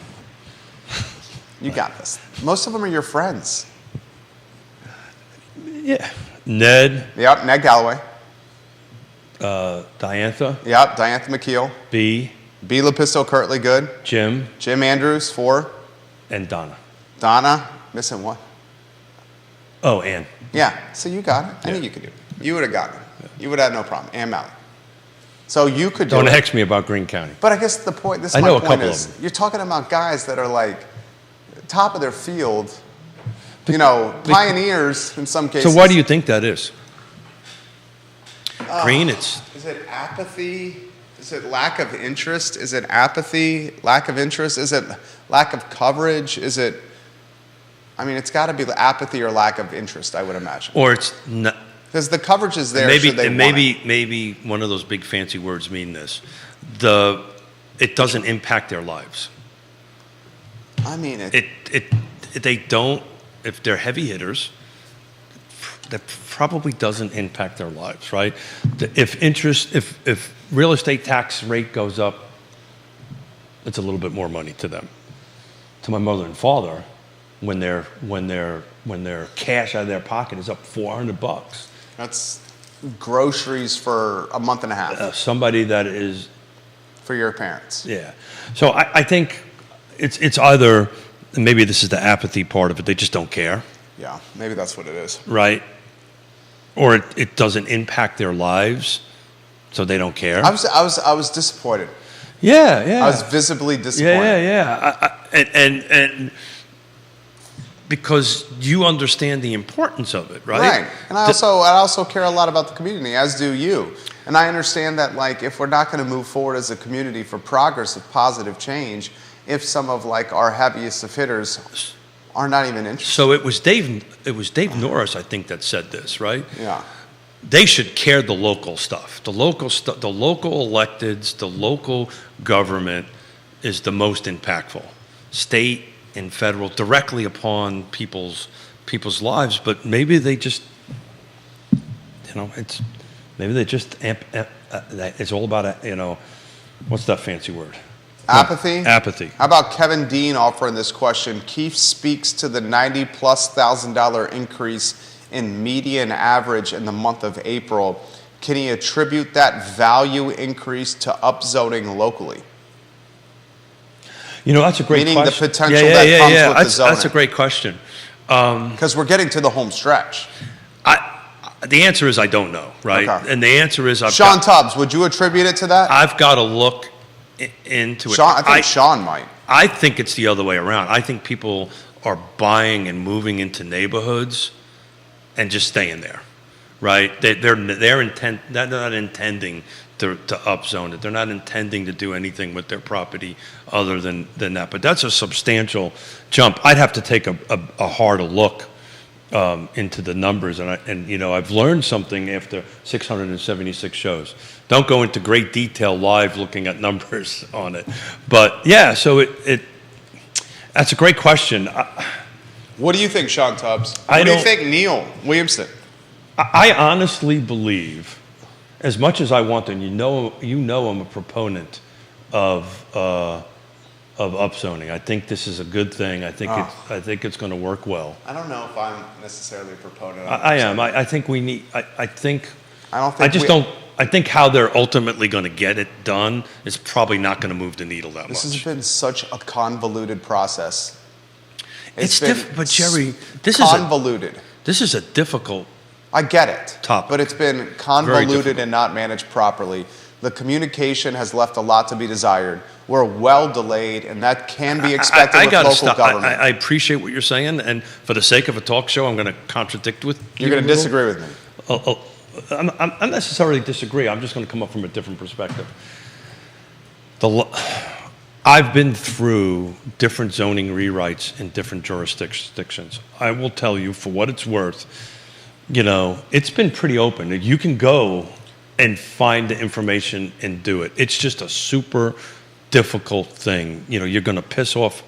got this. Most of them are your friends. Yeah. Ned, Yep. Ned Galloway. Diantha, Yep. Diantha McKeel. B, B. Lepisto Kirtley Good. Jim, Jim Andrews. 4. and Donna. Donna. Missing one. Oh, Ann. Yeah. So you got it. I knew you could do it. You would have gotten it. You would have had no problem. Ann Malley. So you could do Don't it. hex me about Greene County. But I guess the point, this is I my know a point couple is, of them. you're talking about guys that are like top of their field, you know, pioneers in some cases. So why do you think that is? Greene, it's Is it apathy? Is it lack of interest? Is it apathy, lack of interest? Is it lack of coverage? Is it, I mean, it's got to be apathy or lack of interest, I would imagine. or it's not. Because the coverage is there, Maybe should they and want it. maybe one of those big fancy words mean this. It doesn't impact their lives. I mean, They don't, if they're heavy hitters, that probably doesn't impact their lives, right? If real estate tax rate goes up, it's a little bit more money to them. To my mother and father, when their cash out of their pocket is up $400, that's groceries for a month and a half somebody that is, for your parents. yeah. So I think it's either, maybe this is the apathy part of it, they just don't care, Yeah, maybe that's what it is. right? Or it doesn't impact their lives, so they don't care. I was disappointed. Yeah. I was visibly disappointed. Yeah. And because you understand the importance of it, right? Right. And I also care a lot about the community, as do you. And I understand that, like, if we're not going to move forward as a community for progress of positive change, if some of like our heaviest of hitters are not even interested. So it was Dave Norris, I think, that said this, right? Yeah. They should care the local stuff. The local electeds, the local government is the most impactful. State and federal, directly upon people's lives, but maybe they just, it's all about, what's that fancy word? Apathy? Apathy. How about Kevin Dean offering this question? Keith speaks to the $90,000+ increase in median average in the month of April. Can he attribute that value increase to upzoning locally? That's a great Meaning the question. potential that comes with the zoning. That's a great question. Because we're getting to the home stretch. The answer is I don't know, right? Okay. And the answer is Sean Tubbs, would you attribute it to that? I've got to look into it. I think Sean might. I think it's the other way around. I think people are buying and moving into neighborhoods and just staying there, right? They're not intending to upzone it. They're not intending to do anything with their property other than that. But that's a substantial jump. I'd have to take a harder look into the numbers, and you know, I've learned something after 676 shows. Don't go into great detail live looking at numbers on it, but yeah. So that's a great question. What do you think, Sean Tubbs? I What do you don't- think, Neil Williamson? I honestly believe, as much as I want to, and you know, I'm a proponent of upzoning. I think this is a good thing. I think I think it's going to work well. I don't know if I'm necessarily a proponent. I am. I think we need. I think. I don't think I just we- don't. I think how they're ultimately going to get it done is probably not going to move the needle that This much. has been such a convoluted process. It's been but Jerry, convoluted. this is a difficult. I get it. Topic. But it's been Very convoluted difficult. and not managed properly. The communication has left a lot to be desired. We're well delayed, and that can be expected I with gotta local stop. government. I appreciate what you're saying, and for the sake of a talk show, I'm going to contradict with you. You're going a to little. disagree with me. I'm not necessarily disagree. I'm just going to come up from a different perspective. I've been through different zoning rewrites in different jurisdictions. I will tell you, for what it's worth, you know, it's been pretty open. You can go and find the information and do it. It's just a super difficult thing. You know, you're going to piss off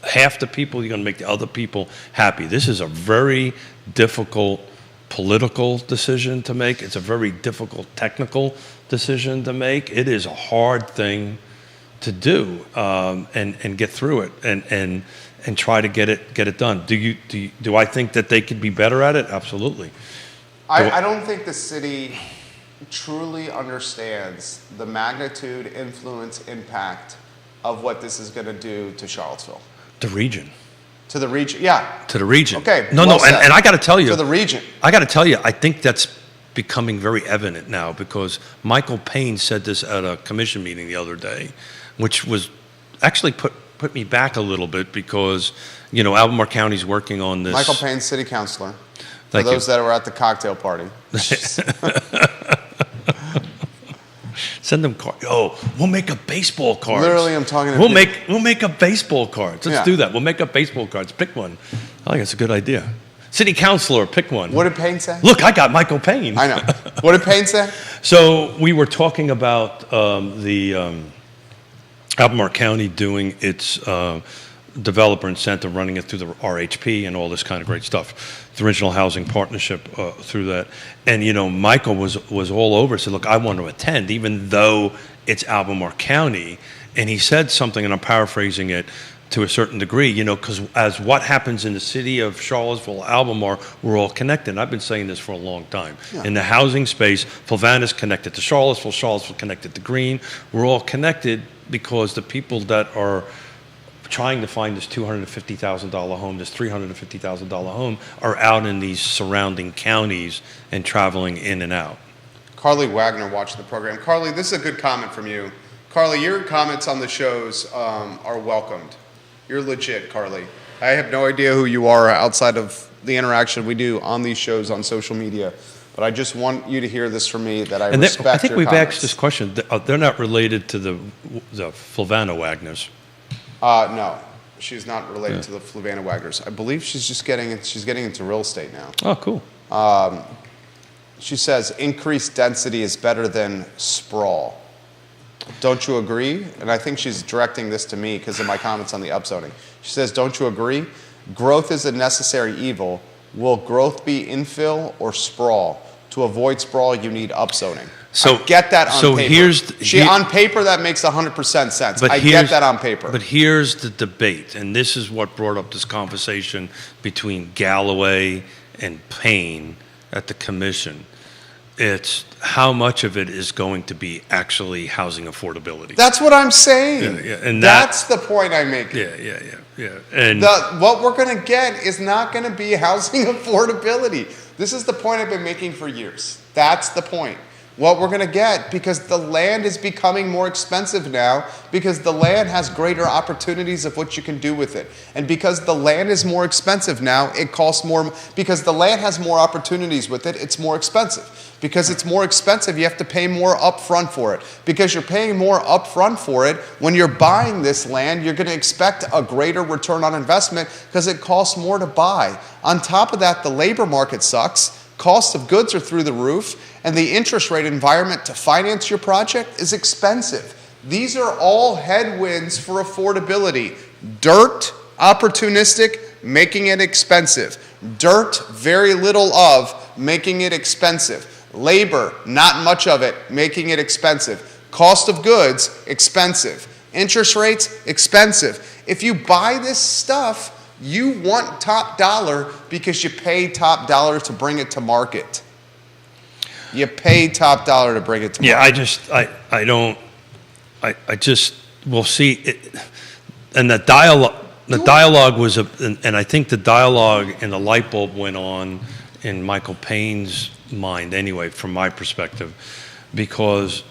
half the people, you're going to make the other people happy. This is a very difficult political decision to make. It's a very difficult technical decision to make. It is a hard thing to do, and get through it and try to get it done. Do I think that they could be better at it? Absolutely. I don't think the city truly understands the magnitude, influence, impact of what this is going to do to Charlottesville. The region. To the region, yeah. To the region. Okay, No, well no, and said. I got to tell you. To the region. I got to tell you, I think that's becoming very evident now, because Michael Payne said this at a commission meeting the other day, which was actually put me back a little bit, because, you know, Albemarle County's working on this. Michael Payne, city councilor. For Thank you. those that were at the cocktail party. Send them cards. Oh, we'll make up baseball cards. Literally, I'm talking to We'll people. make up baseball cards. Let's Yeah. do that. We'll make up baseball cards. Pick one. I think it's a good idea. City councilor, pick one. What did Payne say? Look, I got Michael Payne. I know. What did Payne say? So we were talking about Albemarle County doing its developer incentive, running it through the RHP and all this kind of great stuff. The Original Housing Partnership through that. And, you know, Michael was all over, said, look, I want to attend, even though it's Albemarle County. And he said something, and I'm paraphrasing it to a certain degree, you know, because as what happens in the city of Charlottesville, Albemarle, we're all connected. And I've been saying this for a long time. Yeah. In the housing space, Fluvanna's connected to Charlottesville, Charlottesville connected to Greene. We're all connected because the people that are trying to find this $250,000 home, this $350,000 home, are out in these surrounding counties and traveling in and out. Carly Wagner watching the program. Carly, this is a good comment from you. Carly, your comments on the shows are welcomed. You're legit, Carly. I have no idea who you are outside of the interaction we do on these shows on social media, but I just want you to hear this from me, that I And respect I think your we've comments. asked this question. They're not related to the Flavanna Wagners. No, she's not related to the Flavanna Wagners. I believe she's getting into real estate now. Oh, cool. She says increased density is better than sprawl. Don't you agree? And I think she's directing this to me because of my comments on the upzoning. She says, don't you agree? Growth is a necessary evil. Will growth be infill or sprawl? To avoid sprawl, you need upzoning. So- I get that on so paper. here's on paper, that makes 100% sense. But I get here's- that on paper. But here's the debate, and this is what brought up this conversation between Galloway and Payne at the commission. It's how much of it is going to be actually housing affordability. That's what I'm saying. Yeah, and that's the point I'm making. Yeah. And What we're going to get is not going to be housing affordability. This is the point I've been making for years. That's the point. what we're going to get, because the land is becoming more expensive now, because the land has greater opportunities of what you can do with it. And because the land is more expensive now, it costs more. Because the land has more opportunities with it, it's more expensive. Because it's more expensive, you have to pay more upfront for it. Because you're paying more upfront for it, when you're buying this land, you're going to expect a greater return on investment because it costs more to buy. On top of that, the labor market sucks. Costs of goods are through the roof, and the interest rate environment to finance your project is expensive. These are all headwinds for affordability. Dirt, opportunistic, making it expensive. Dirt, very little of, making it expensive. Labor, not much of it, making it expensive. Cost of goods, expensive. Interest rates, expensive. If you buy this stuff, you want top dollar because you pay top dollar to bring it to market. You pay top dollar to bring it to market. I just, we'll see. And the dialogue was, and I think the dialogue and the light bulb went on in Michael Payne's mind anyway, from my perspective, because,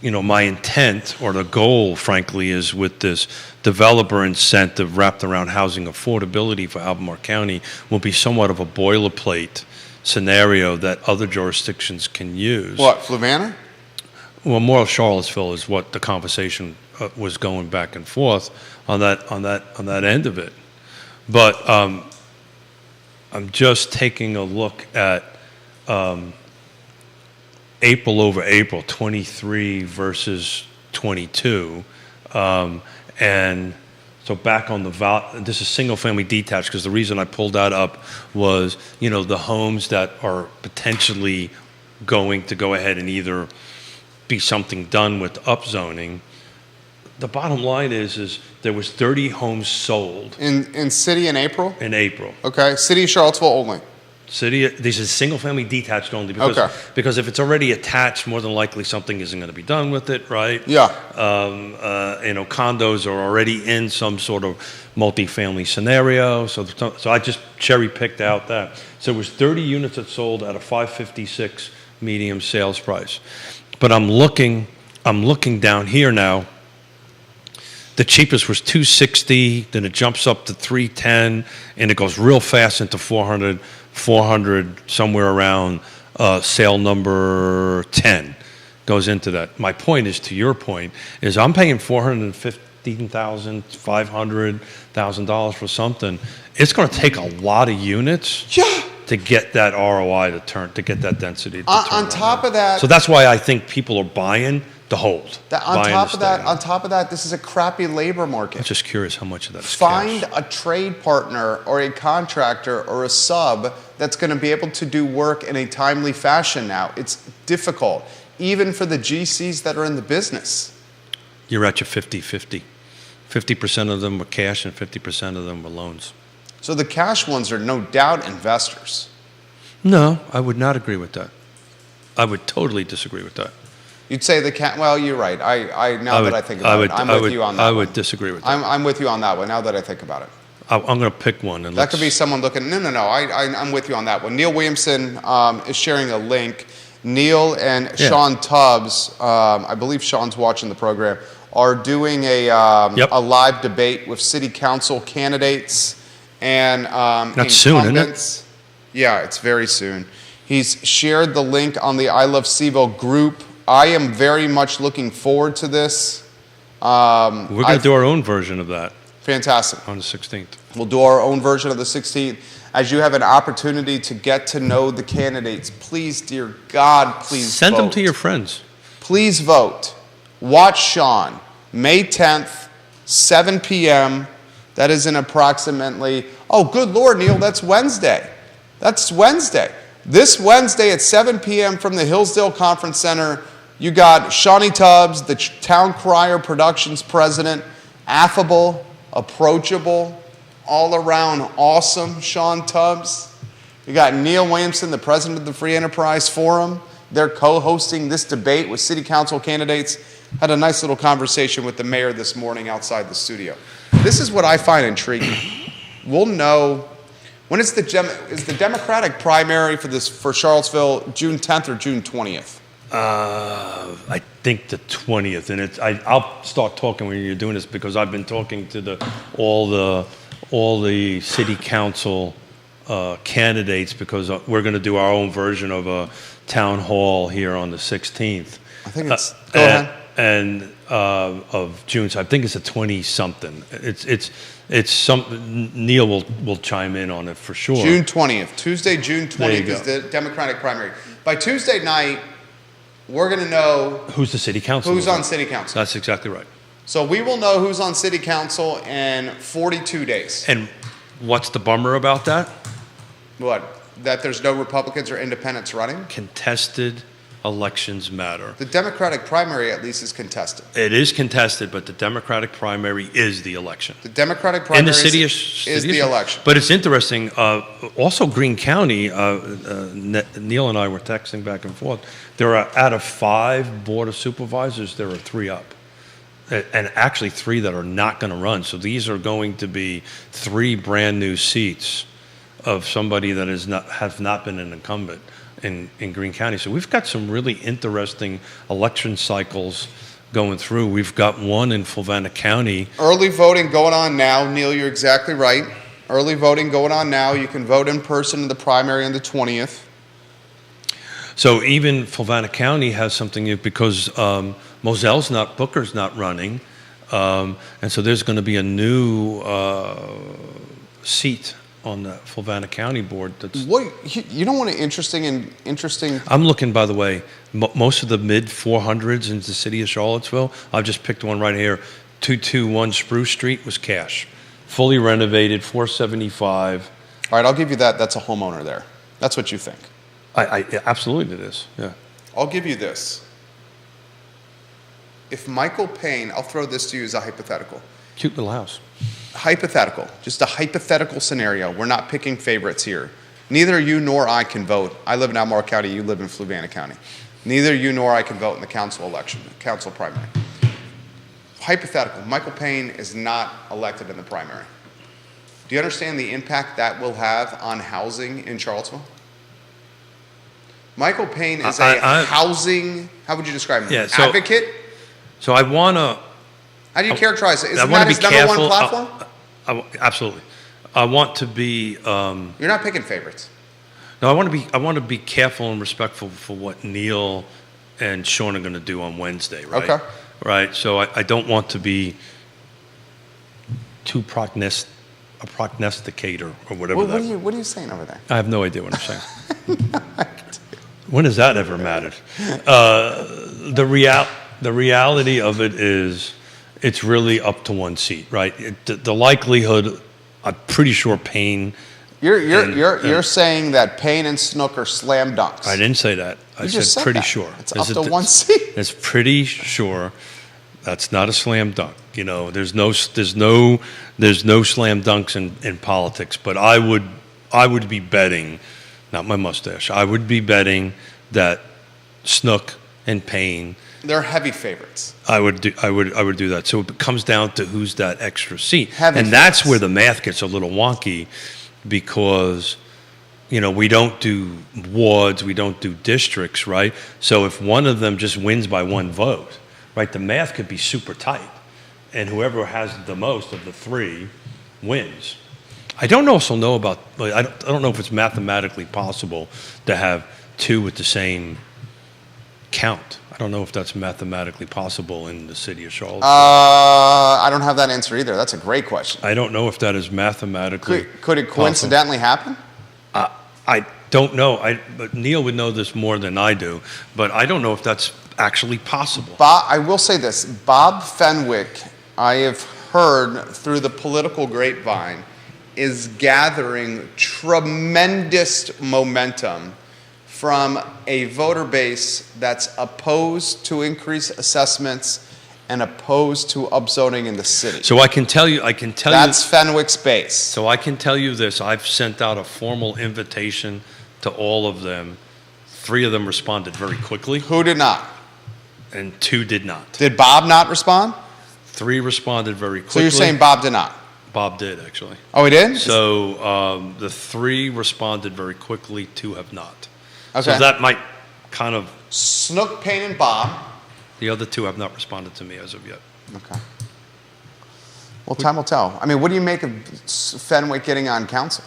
you know, my intent or the goal, frankly, is with this developer incentive wrapped around housing affordability for Albemarle County will be somewhat of a boilerplate scenario that other jurisdictions can use. What, Fluvanna? Well, more of Charlottesville is what the conversation was going back and forth on that end of it. But I'm just taking a look at April over April, 23 versus 22. And so back on this is single family detached, because the reason I pulled that up was, you know, the homes that are potentially going to go ahead and either be something done with upzoning. The bottom line is there was 30 homes sold. In city in April? In April. Okay, city of Charlottesville only. City, these are single family detached only, because if it's already attached, more than likely something isn't going to be done with it, right? Yeah. You know, condos are already in some sort of multifamily scenario, so I just cherry picked out that. So it was 30 units that sold at a 556 medium sales price. But I'm looking down here now. The cheapest was 260, then it jumps up to 310, and it goes real fast into 400 somewhere around sale number 10 goes into that. My point is, to your point, is I'm paying $415,000, $500,000 for something. It's going to take a lot of units to get that ROI to get that density to turn On top of that, so that's why I think people are buying to hold. On top of that, this is a crappy labor market. I'm just curious how much of that is Find cash. a trade partner or a contractor or a sub that's going to be able to do work in a timely fashion now. It's difficult, even for the GCs that are in the business. You're at your 50-50. 50% of them were cash and 50% of them were loans. So the cash ones are no doubt investors. No, I would not agree with that. I would totally disagree with that. You'd say well, you're right. Now that I think about it, I'm with you on that. I would disagree with that. I'm with you on that one. Now that I think about it, I'm going to pick one. And that could be someone looking. No. I'm with you on that one. Neil Williamson is sharing a link. Neil and Sean Tubbs, I believe Sean's watching the program, are doing a live debate with city council candidates and That's soon, isn't it? Yeah, it's very soon. He's shared the link on the I Love CVille group. I am very much looking forward to this. We're going to do our own version of that. Fantastic. On the 16th. We'll do our own version of the 16th. As you have an opportunity to get to know the candidates, please, dear God, please Send vote. them to your friends. Please vote. Watch Sean, May 10th, 7 p.m. That is in approximately, oh, good Lord, Neil, that's Wednesday. That's Wednesday. This Wednesday at 7 p.m. from the Hillsdale Conference Center, you got Shawnee Tubbs, the Town Crier Productions president, affable, approachable, all around awesome Sean Tubbs. You got Neil Williamson, the president of the Free Enterprise Forum. They're co-hosting this debate with city council candidates. Had a nice little conversation with the mayor this morning outside the studio. This is what I find intriguing. We'll know when is the Democratic primary for Charlottesville, June 10th or June 20th? I think the 20th, and I'll start talking when you're doing this because I've been talking to all the city council candidates because we're going to do our own version of a town hall here on the 16th. I think it's, go ahead. And of June, so I think it's a 20-something. It's something. Neil will chime in on it for sure. June 20th, Tuesday, June There you 20th go. is the Democratic primary. By Tuesday night, we're going to know Who's the city council? who's on city council. That's exactly right. So we will know who's on city council in 42 days. And what's the bummer about that? What? That there's no Republicans or independents running? Contested elections matter. The Democratic primary at least is contested. It is contested, but the Democratic primary is the election. The Democratic In primary the city is the election. But it's interesting. Also, Greene County. Neil and I were texting back and forth. There are out of 5 board of supervisors, there are 3 up, and actually 3 that are not going to run. So these are going to be 3 brand new seats of somebody that has not been an incumbent in Greene County. So we've got some really interesting election cycles going through. We've got one in Fluvanna County. Early voting going on now. Neil, you're exactly right. Early voting going on now. You can vote in person in the primary on the 20th. So even Fluvanna County has something new because Booker's not running. And so there's going to be a new seat on the Fluvanna County board. You don't want an interesting. I'm looking, by the way, most of the mid 400s in the city of Charlottesville. I've just picked one right here. 221 Spruce Street was cash, fully renovated, 475. All right, I'll give you that. That's a homeowner there. That's what you think. I absolutely it is. Yeah. I'll give you this. If Michael Payne, I'll throw this to you as a hypothetical. Cute little house. Hypothetical, just a hypothetical scenario. We're not picking favorites here. Neither you nor I can vote. I live in Albemarle County, you live in Fluvanna County. Neither you nor I can vote in the council election, council primary. Hypothetical, Michael Payne is not elected in the primary. Do you understand the impact that will have on housing in Charlottesville? Michael Payne is a housing, how would you describe him? Yeah, so- Advocate? So I want to. How do you characterize it? I Isn't want that to be his number one careful. platform? Absolutely. I want to be. You're not picking favorites. No, I want to be careful and respectful for what Neil and Sean are going to do on Wednesday, right? Okay. Right. So I don't want to be too a prognosticator or whatever What that. are you saying over there? I have no idea what I'm saying. When has that ever mattered? The reality of it is, it's really up to one seat, right? The likelihood, I'm pretty sure Payne. You're saying that Payne and Snook are slam dunks. I didn't say that. I You just said said pretty that. sure. It's up to one seat. It's pretty sure. That's not a slam dunk. You know, there's no slam dunks in politics. But I would be betting, not my mustache. I would be betting that Snook and Payne. They're heavy favorites. I would do that. So it comes down to who's that extra seat, Heavy and that's favorites. where the math gets a little wonky, because we don't do wards, we don't do districts, right? So if one of them just wins by one vote, right, the math could be super tight, and whoever has the most of the 3 wins. I don't also know about. I don't know if it's mathematically possible to have 2 with the same count. I don't know if that's mathematically possible in the city of Charlotte. I don't have that answer either. That's a great question. I don't know if that is mathematically. Could it coincidentally happen? I don't know. But Neil would know this more than I do. But I don't know if that's actually possible. I will say this. Bob Fenwick, I have heard through the political grapevine, is gathering tremendous momentum from a voter base that's opposed to increased assessments and opposed to upzoning in the city. So I can tell you. That's Fenwick's base. So I can tell you this. I've sent out a formal invitation to all of them. 3 of them responded very quickly, Who did not? and 2 did not. Did Bob not respond? 3 responded very quickly. So you're saying Bob did not? Bob did, actually. Oh, he did? So the 3 responded very quickly, 2 have not. Okay. So that might kind of. Snook, Payne, and Bob. The other two have not responded to me as of yet. Okay. Well, time will tell. I mean, what do you make of Fenwick getting on council?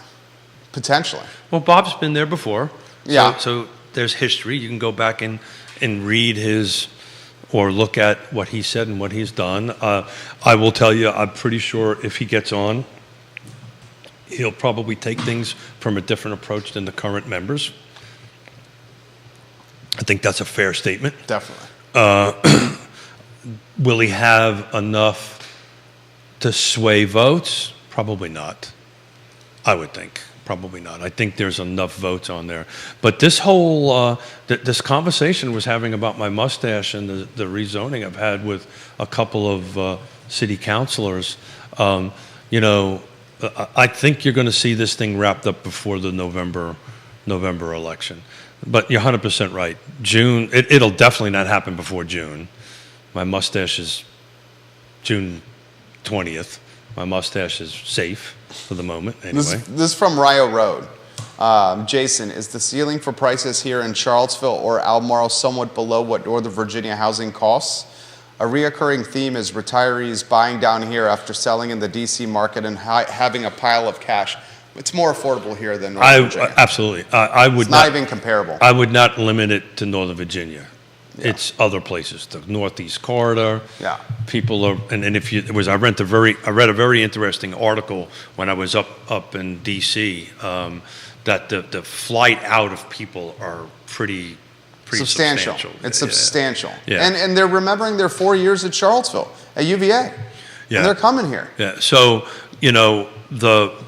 Potentially. Well, Bob's been there before. Yeah. So there's history. You can go back and read his, or look at what he said and what he's done. I will tell you, I'm pretty sure if he gets on, he'll probably take things from a different approach than the current members. I think that's a fair statement. Definitely. Will he have enough to sway votes? Probably not. I would think. Probably not. I think there's enough votes on there. But this whole, this conversation was having about my mustache and the rezoning I've had with a couple of city councilors. You know, I think you're going to see this thing wrapped up before the November election. But you're 100% right. June, it'll definitely not happen before June. My mustache is June 20th. My mustache is safe for the moment, anyway. This is from Rio Road. Jason, is the ceiling for prices here in Charlottesville or Albemarle somewhat below what Northern Virginia housing costs? A reoccurring theme is retirees buying down here after selling in the DC market and having a pile of cash. It's more affordable here than Northern Virginia. Absolutely. I would it's not even comparable. I would not limit it to Northern Virginia. Yeah. It's other places, the Northeast Corridor. Yeah. People are, and if you, it was, I read a very interesting article when I was up in DC, that the flight out of people are pretty substantial. It's substantial. Yeah. And they're remembering their 4 years at Charlottesville, at UVA. Yeah. And they're coming here. Yeah. So, you know,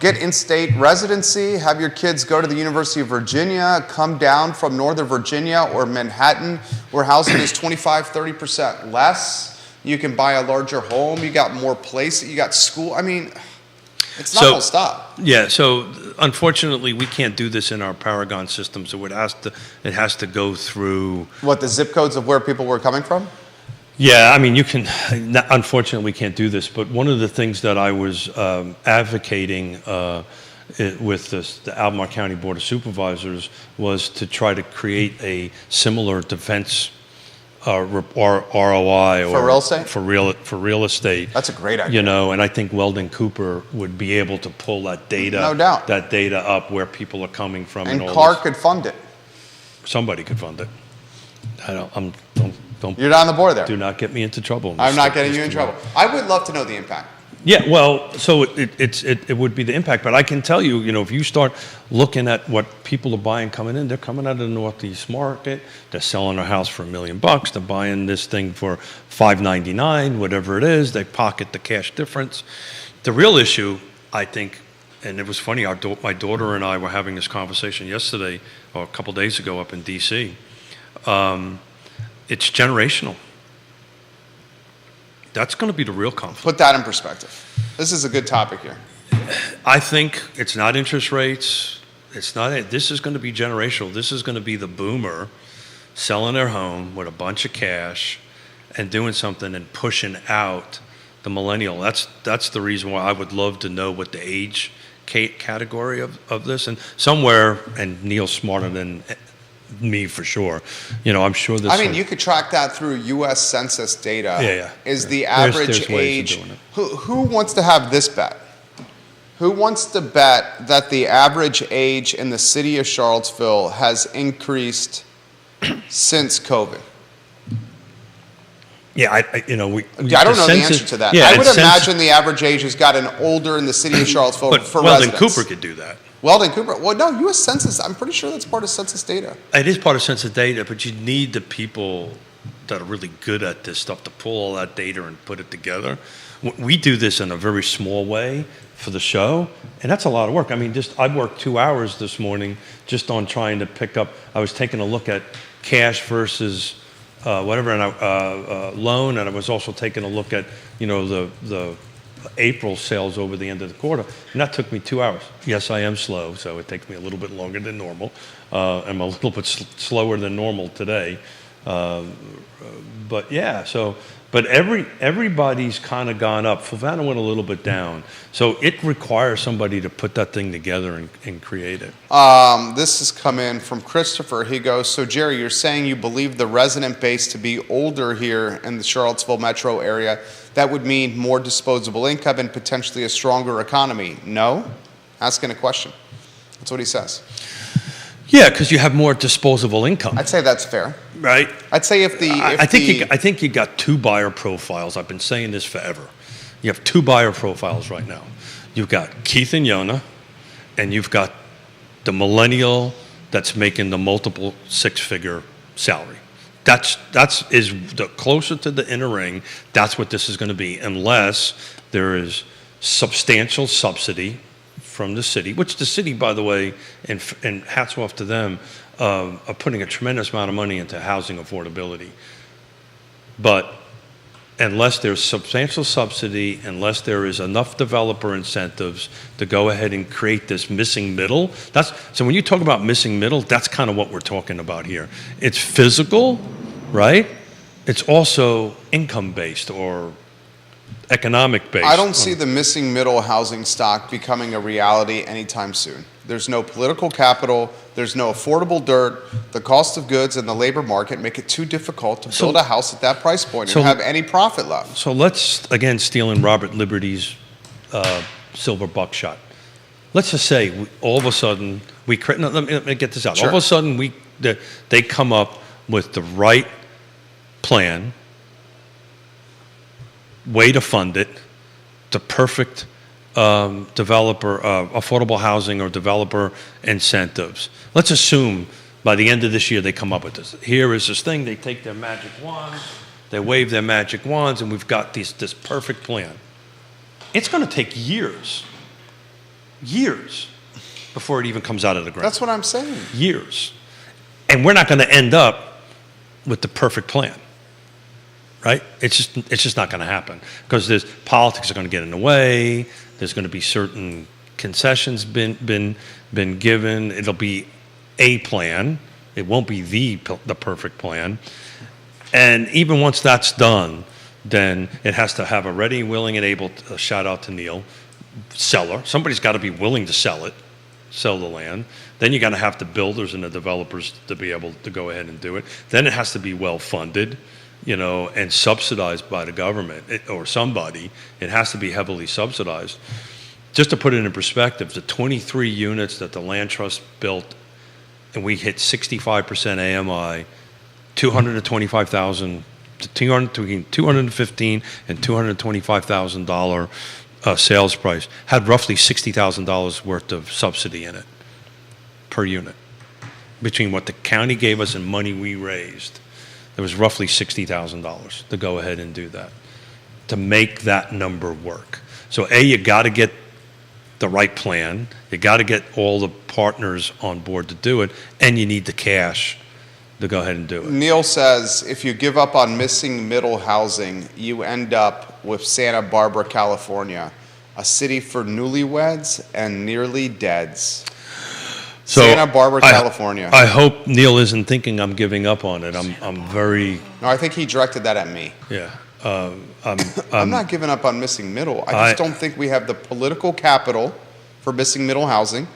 get in-state residency, have your kids go to the University of Virginia, come down from Northern Virginia or Manhattan, where housing is 25-30% less. You can buy a larger home. You got more place. You got school. I mean, it's not going to stop. Yeah. So unfortunately, we can't do this in our Paragon system. So it has to go through. What, the zip codes of where people were coming from? Yeah, I mean, you can, unfortunately, we can't do this, but one of the things that I was advocating with the Albemarle County Board of Supervisors was to try to create a similar defense ROI for real estate? For real estate. That's a great idea. You know, and I think Weldon Cooper would be able to pull that data, no doubt, that data up where people are coming from. And Clark could fund it. Somebody could fund it. Don't. You're not on the board there. Do not get me into trouble. I'm not getting you in trouble. I would love to know the impact. Yeah, well, so it would be the impact, but I can tell you, you know, if you start looking at what people are buying coming in, they're coming out of the Northeast market, they're selling their house for $1 million, they're buying this thing for $599, whatever it is, they pocket the cash difference. The real issue, I think, and it was funny, my daughter and I were having this conversation yesterday, or a couple days ago up in D.C., it's generational. That's going to be the real conflict. Put that in perspective. This is a good topic here. I think it's not interest rates. It's not. This is going to be generational. This is going to be the boomer selling their home with a bunch of cash and doing something and pushing out the millennial. That's the reason why I would love to know what the age category of this. And somewhere, and Neil's smarter than me for sure. You know, I'm sure this. I mean, you could track that through U.S. Census data. Yeah. Is the average there's ways age? of doing it. Who wants to have this bet? Who wants to bet that the average age in the city of Charlottesville has increased since COVID? Yeah, I don't know the answer to that. Yeah, I would imagine the average age has gotten older in the city of Charlottesville but for Weldon residents. Cooper could do that. Weldon Cooper. Well, no, U.S. Census. I'm pretty sure that's part of Census data. It is part of census data, but you need the people that are really good at this stuff to pull all that data and put it together. We do this in a very small way for the show, and that's a lot of work. I mean, I worked 2 hours this morning just on trying to pick up. I was taking a look at cash versus whatever, and loan, and I was also taking a look at, you know, the April sales over the end of the quarter, and that took me 2 hours. Yes, I am slow, so it takes me a little bit longer than normal. I'm a little bit slower than normal today. But yeah, but everybody's kind of gone up. Flavanna went a little bit down. So it requires somebody to put that thing together and create it. This has come in from Christopher. He goes, so Jerry, you're saying you believe the resident base to be older here in the Charlottesville metro area. That would mean more disposable income and potentially a stronger economy. No? Asking a question. That's what he says. Yeah, because you have more disposable income, I'd say that's fair. right? I'd say if the... I think you got two buyer profiles. I've been saying this forever. You have two buyer profiles right now. You've got Keith and Yona, and you've got the millennial that's making the multiple six-figure salary. That's is the closer to the inner ring. That's what this is going to be, unless there is substantial subsidy from the city, which the city, by the way, and hats off to them, are putting a tremendous amount of money into housing affordability. But unless there's substantial subsidy, unless there is enough developer incentives to go ahead and create this missing middle, so when you talk about missing middle, that's kind of what we're talking about here. It's physical, right? It's also income-based or economic-based. I don't see the missing middle housing stock becoming a reality anytime soon. There's no political capital. There's no affordable dirt. The cost of goods and the labor market make it too difficult to build a house at that price point and have any profit left. So let's, again, stealing Robert Liberty's silver buckshot. Let's just say all of a sudden, let me get this out. Sure. All of a sudden, they come up with the right plan, way to fund it, the perfect developer, affordable housing or developer incentives. Let's assume by the end of this year they come up with this. Here is this thing, they take their magic wands, they wave their magic wands, and we've got this perfect plan. It's going to take years before it even comes out of the ground. That's what I'm saying. Years. And we're not going to end up with the perfect plan. Right? It's just not going to happen because politics are going to get in the way. There's going to be certain concessions been given. It'll be a plan. It won't be the perfect plan. And even once that's done, then it has to have a ready, willing, and able. Shout out to Neil, seller. Somebody's got to be willing to sell the land. Then you got to have the builders and the developers to be able to go ahead and do it. Then it has to be well funded. And subsidized by the government or somebody. It has to be heavily subsidized. Just to put it in perspective, the 23 units that the Land Trust built, and we hit 65% AMI, $225,000, between $215,000 and $225,000 sales price, had roughly $60,000 worth of subsidy in it per unit, between what the county gave us and money we raised. There was roughly $60,000 to go ahead and do that, to make that number work. So you got to get the right plan. You got to get all the partners on board to do it, and you need the cash to go ahead and do it. Neil says, if you give up on missing middle housing, you end up with Santa Barbara, California, a city for newlyweds and nearly deads. So Santa Barbara, California. I hope Neil isn't thinking I'm giving up on it. I'm very... No, I think he directed that at me. Yeah. I'm not giving up on missing middle. I just don't think we have the political capital for missing middle housing.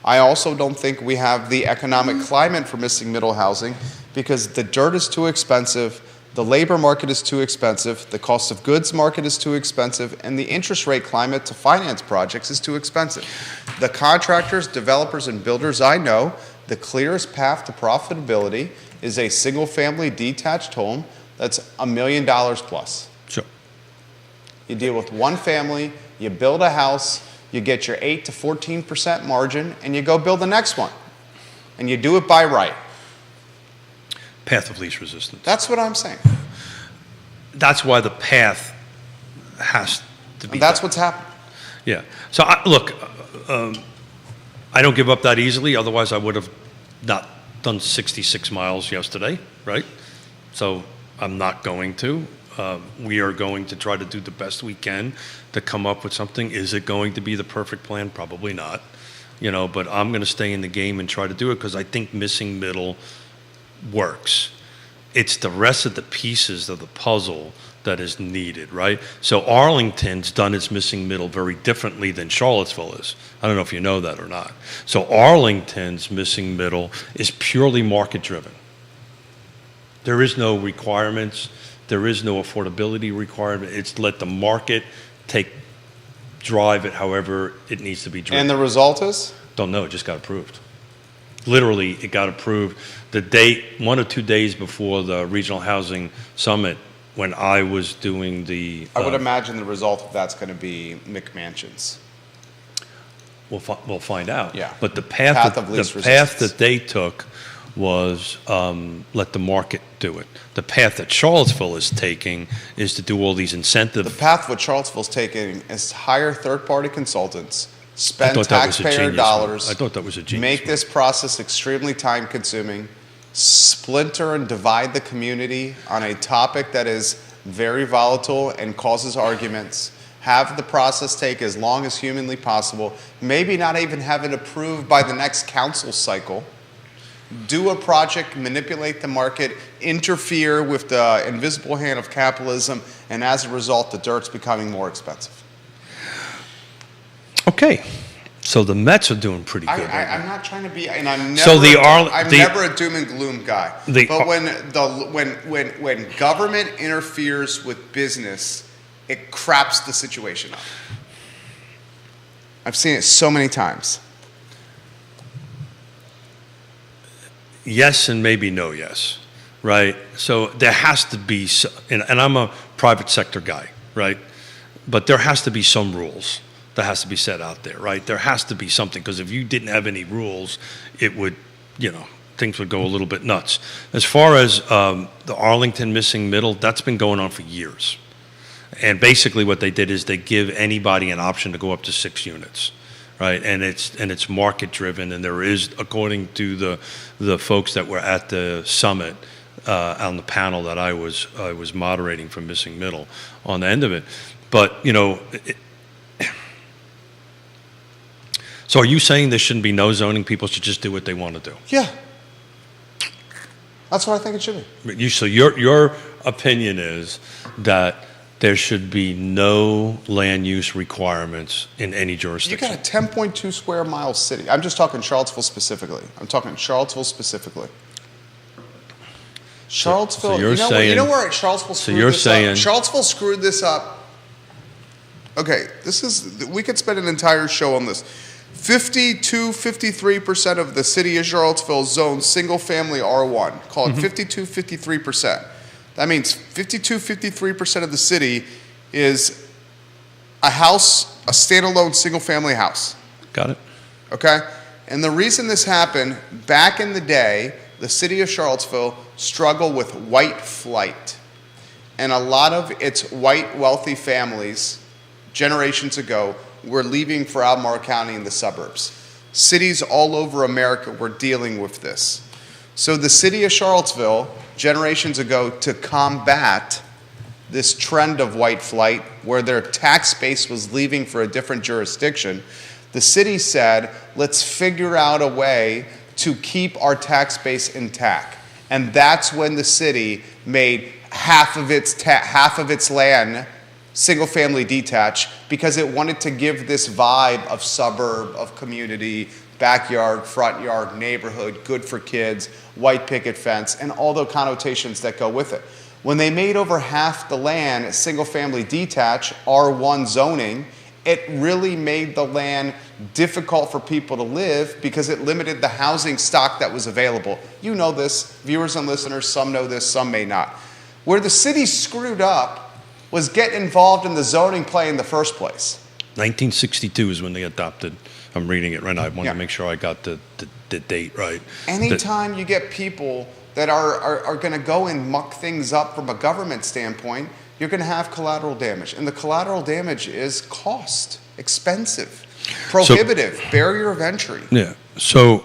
I also don't think we have the economic climate for missing middle housing because the dirt is too expensive, the labor market is too expensive, the cost of goods market is too expensive, and the interest rate climate to finance projects is too expensive. The contractors, developers, and builders I know, the clearest path to profitability is a single-family detached home that's $1 million plus. Sure. You deal with one family, you build a house, you get your 8 to 14% margin, and you go build the next one. And you do it by right. Path of least resistance. That's what I'm saying. That's why the path has to be. And that's done. what's happened. Yeah. So look, I don't give up that easily. Otherwise, I would have not done 66 miles yesterday, right? So I'm not going to. We are going to try to do the best we can to come up with something. Is it going to be the perfect plan? Probably not. But I'm going to stay in the game and try to do it because I think missing middle works. It's the rest of the pieces of the puzzle that is needed, right? So Arlington's done its missing middle very differently than Charlottesville is. I don't know if you know that or not. So Arlington's missing middle is purely market driven. There is no requirements. There is no affordability requirement. It's let the market drive it however it needs to be driven. And the result is? Don't know, it just got approved. Literally, it got approved the date, 1 or 2 days before the Regional Housing Summit when I was doing the... I would imagine the result of that's going to be McMansions. We'll find out. Yeah. But the Path path of least that they took was let the market do it. The path that Charlottesville is taking is to do all these incentive... The path what Charlottesville's taking is hire third-party consultants, spend I thought that was a taxpayer genius dollars, move. I thought that was a genius make move. this process extremely time-consuming, splinter and divide the community on a topic that is very volatile and causes arguments, have the process take as long as humanly possible, maybe not even have it approved by the next council cycle, do a project, manipulate the market, interfere with the invisible hand of capitalism, and as a result, the dirt's becoming more expensive. Okay. So the Mets are doing pretty good. right I'm now. not trying to be, and I'm never, So I'm never a doom and gloom guy. But when government interferes with business, it craps the situation up. I've seen it so many times. Yes and maybe no yes, right? So there has to be, and I'm a private sector guy, right? But there has to be some rules that has to be set out there, right? There has to be something, because if you didn't have any rules, it would, things would go a little bit nuts. As far as the Arlington missing middle, that's been going on for years. And basically what they did is they give anybody an option to go up to 6 units. Right, and it's market driven, and there is, according to the folks that were at the summit on the panel that I was moderating for Missing Middle on the end of it. But so are you saying there shouldn't be no zoning? People should just do what they want to do? Yeah, that's what I think it should be. So your opinion is that there should be no land use requirements in any You jurisdiction. got a 10.2 square mile city. I'm just talking Charlottesville specifically. Charlottesville, you're you saying- know where Charlottesville screwed you're this saying- up? Charlottesville screwed this up. Okay, we could spend an entire show on this. 53% of the city of Charlottesville zones single-family R1. Call it 53%. That means 53% of the city is a house, a standalone single-family house. Got it? Okay? And the reason this happened, back in the day, the city of Charlottesville struggled with white flight. And a lot of its white, wealthy families, generations ago, were leaving for Albemarle County in the suburbs. Cities all over America were dealing with this. So the city of Charlottesville, generations ago, to combat this trend of white flight, where their tax base was leaving for a different jurisdiction, the city said, let's figure out a way to keep our tax base intact. And that's when the city made half of its land single-family detached, because it wanted to give this vibe of suburb, of community, backyard, front yard, neighborhood, good for kids, white picket fence, and all the connotations that go with it. When they made over half the land single-family detached, R1 zoning, it really made the land difficult for people to live because it limited the housing stock that was available. You know this, viewers and listeners, some know this, some may not. Where the city screwed up was getting involved in the zoning play in the first place. 1962 is when they adopted. I'm reading it right now. I wanted Yeah. to make sure I got the date right. Anytime you get people that are going to go and muck things up from a government standpoint, you're going to have collateral damage. And the collateral damage is cost, expensive, prohibitive, barrier of entry. Yeah. So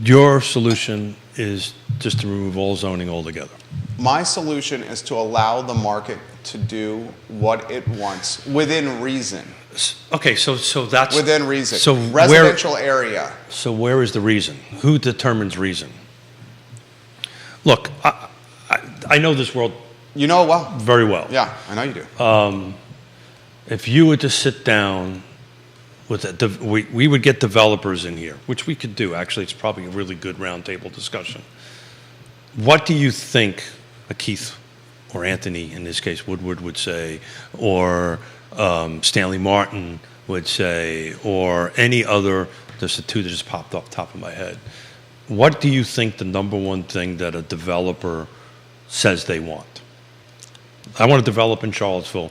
your solution is just to remove all zoning altogether. My solution is to allow the market to do what it wants within reason. Okay, so that's Within reason. So residential area. So where is the reason? Who determines reason? Look, I know this world You know it well. very well. Yeah, I know you do. If you were to sit down with we would get developers in here, which we could do. Actually, it's probably a really good roundtable discussion. What do you think Keith or Anthony, in this case, Woodward would say, or Stanley Martin would say, or any other? There's the two that just popped off the top of my head. What do you think the number one thing that a developer says they want? I want to develop in Charlottesville.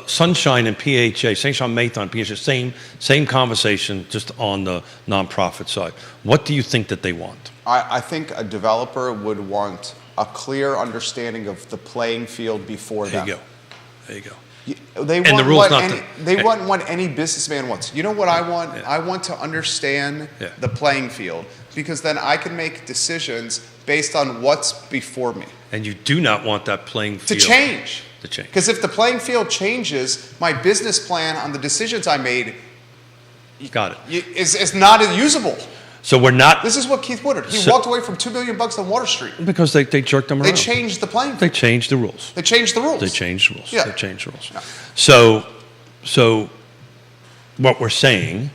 Sunshine and PHA, St. Jean Maiton, PHA, same conversation, just on the nonprofit side. What do you think that they want? I think a developer would want a clear understanding of the playing field before There them. you go. There you go. They And want the rule's what not any, to- they hey. want what any businessman wants. You know what I want? Yeah. I want to understand Yeah. the playing field, because then I can make decisions based on what's before me. And you do not want that playing To field change. to change. Because if the playing field changes, my business plan on the decisions I made Got it. is not usable. So we're not, This is what Keith Woodard. He So- walked away from $2 million on Water Street. because they jerked them They around. changed the playing They field. changed the rules. They changed the rules. They changed the rules. Yeah. They changed the rules. Yeah. So what we're saying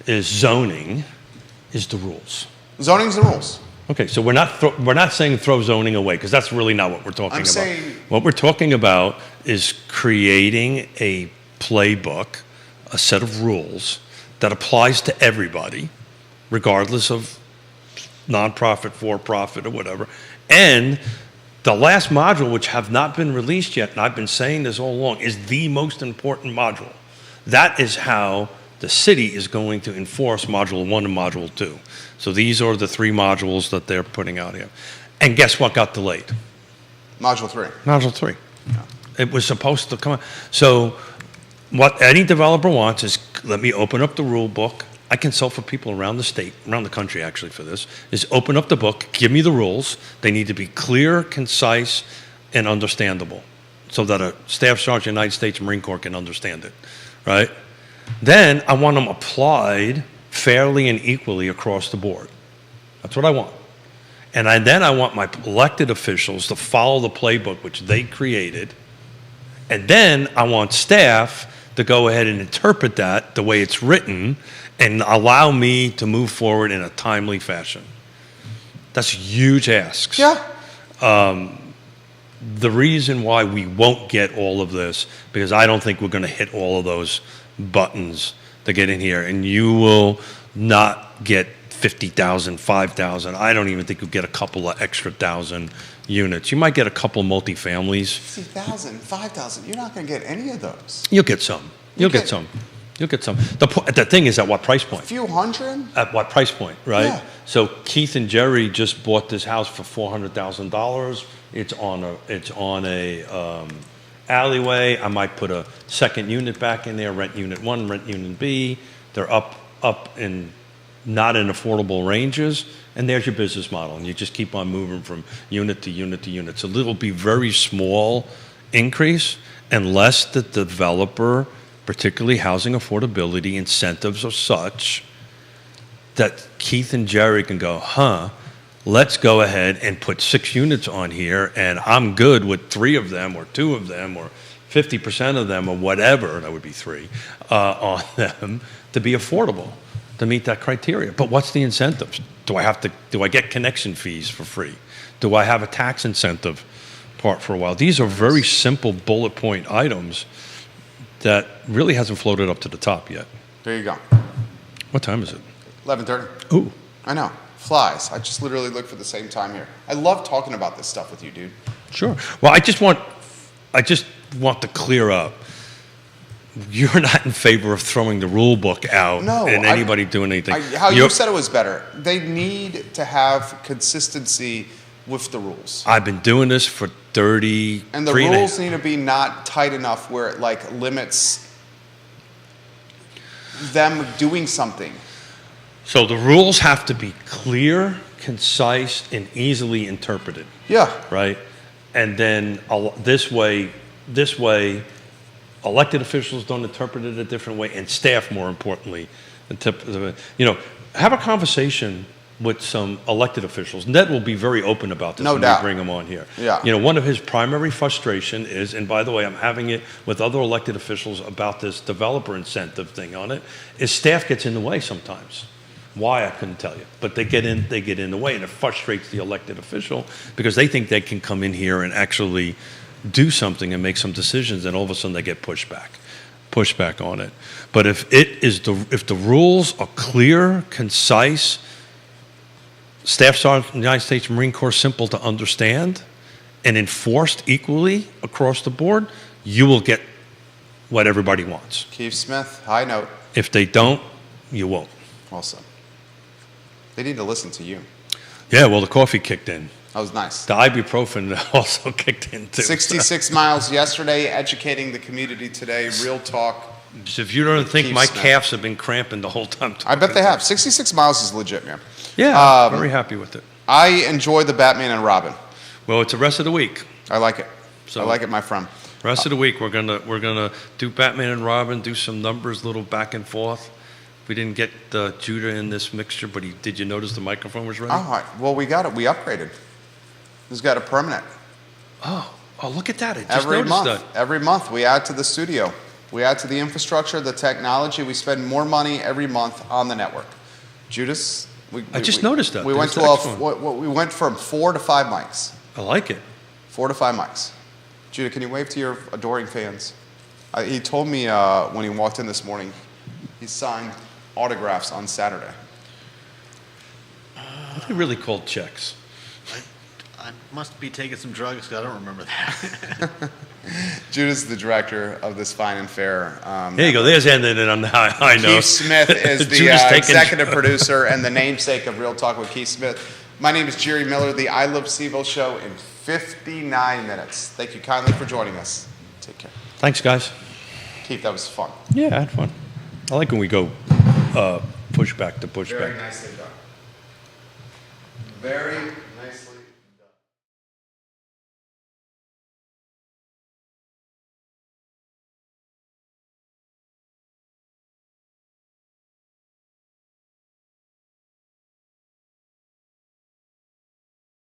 is zoning is the rules. Zoning's the rules. Okay, so we're not saying throw zoning away, because that's really not what we're talking I'm about. saying- What we're talking about is creating a playbook, a set of rules that applies to everybody, regardless of nonprofit, for-profit, or whatever. And the last module, which have not been released yet, and I've been saying this all along, is the most important module. That is how the city is going to enforce Module 1 and Module 2. So these are the three modules that they're putting out here. And guess what got delayed? Module 3. Module 3. It was supposed to come out. So what any developer wants is, let me open up the rule book. I consult for people around the state, around the country actually for this, is open up the book, give me the rules. They need to be clear, concise, and understandable so that a staff sergeant in the United States Marine Corps can understand it, right? Then I want them applied fairly and equally across the board. That's what I want. And then I want my elected officials to follow the playbook which they created. And then I want staff to go ahead and interpret that the way it's written and allow me to move forward in a timely fashion. That's huge asks. Yeah. The reason why we won't get all of this, because I don't think we're going to hit all of those buttons to get in here, and you will not get 50,000, 5,000. I don't even think you'll get a couple of extra thousand units. You might get a couple multifamilies. 50,000, 5,000. You're not going to get any of those. You'll get some. You'll get get- some. You'll get some. The thing is, at what price A point? few hundred? At what price point, right? Yeah. So Keith and Jerry just bought this house for $400,000. It's on a alleyway. I might put a second unit back in there, rent unit 1, rent unit B. They're up in not in affordable ranges, and there's your business model, and you just keep on moving from unit to unit to unit. So it'll be very small increase unless the developer, particularly housing affordability incentives are such that Keith and Jerry can go, let's go ahead and put 6 units on here, and I'm good with 3 of them or 2 of them or 50% of them or whatever, that would be 3, on them to be affordable, to meet that criteria. But what's the incentives? Do I get connection fees for free? Do I have a tax incentive part for a while? These are very simple bullet point items that really hasn't floated up to the top yet. There you go. What time is it? 11:30. Ooh. I know. Flies. I just literally look for the same time here. I love talking about this stuff with you, dude. Sure. Well, I just want to clear up. You're not in favor of throwing the rule book out No, and anybody doing anything. How you You're- said it was better. They need to have consistency with the rules. I've been doing this for 30. And the rules need to be not tight enough where it like limits them doing something. So the rules have to be clear, concise, and easily interpreted, Yeah. right? And then this way, elected officials don't interpret it a different way, and staff, more importantly, have a conversation with some elected officials. Ned will be very open about this No when doubt. we bring him on here. Yeah. You know, one of his primary frustration is, and by the way, I'm having it with other elected officials about this developer incentive thing on it, is staff gets in the way sometimes. Why, I couldn't tell you. But they get in the way, and it frustrates the elected official because they think they can come in here and actually do something and make some decisions, and all of a sudden they get pushback on it. But if the rules are clear, concise, Staff Sergeant United States Marine Corps, simple to understand, and enforced equally across the board, you will get what everybody wants. Keith Smith, high note. If they don't, you won't. Well said. They need to listen to you. Yeah, well, the coffee kicked in. That was nice. The ibuprofen also kicked in too. 66 miles yesterday, educating the community today. Real talk. So if you don't think Keith my Smith. calves have been cramping the whole time. I bet they have. 66 miles is legit, man. Yeah, very happy with it. I enjoy the Batman and Robin. Well, it's the rest of the week. I like it. So- I like it, my friend. Rest of the week, we're gonna do Batman and Robin, do some numbers, little back and forth. We didn't get Judah in this mixture, but did you notice the microphone was ready? Well, we got it. We upgraded. He's got a permanent. Oh, look at that! I just Every noticed month. that. Every month we add to the studio. We add to the infrastructure, the technology. We spend more money every month on the network. Judas, I just noticed that. We went That's to excellent. we went from 4 to 5 mics. I like it. 4 to 5 mics. Judah, can you wave to your adoring fans? He told me when he walked in this morning, he signed autographs on Saturday. What are they really called checks? I must be taking some drugs because I don't remember that. Judah's the director of this fine and fair. There you go. There's ending it on the high. I know. Keith Smith is the Judah's taking- executive producer and the namesake of Real Talk with Keith Smith. My name is Jerry Miller, the I Love CVille show in 59 minutes. Thank you kindly for joining us. Take care. Thanks, guys. Keith, that was fun. Yeah, I had fun. I like when we go pushback to pushback. Very nicely done. Very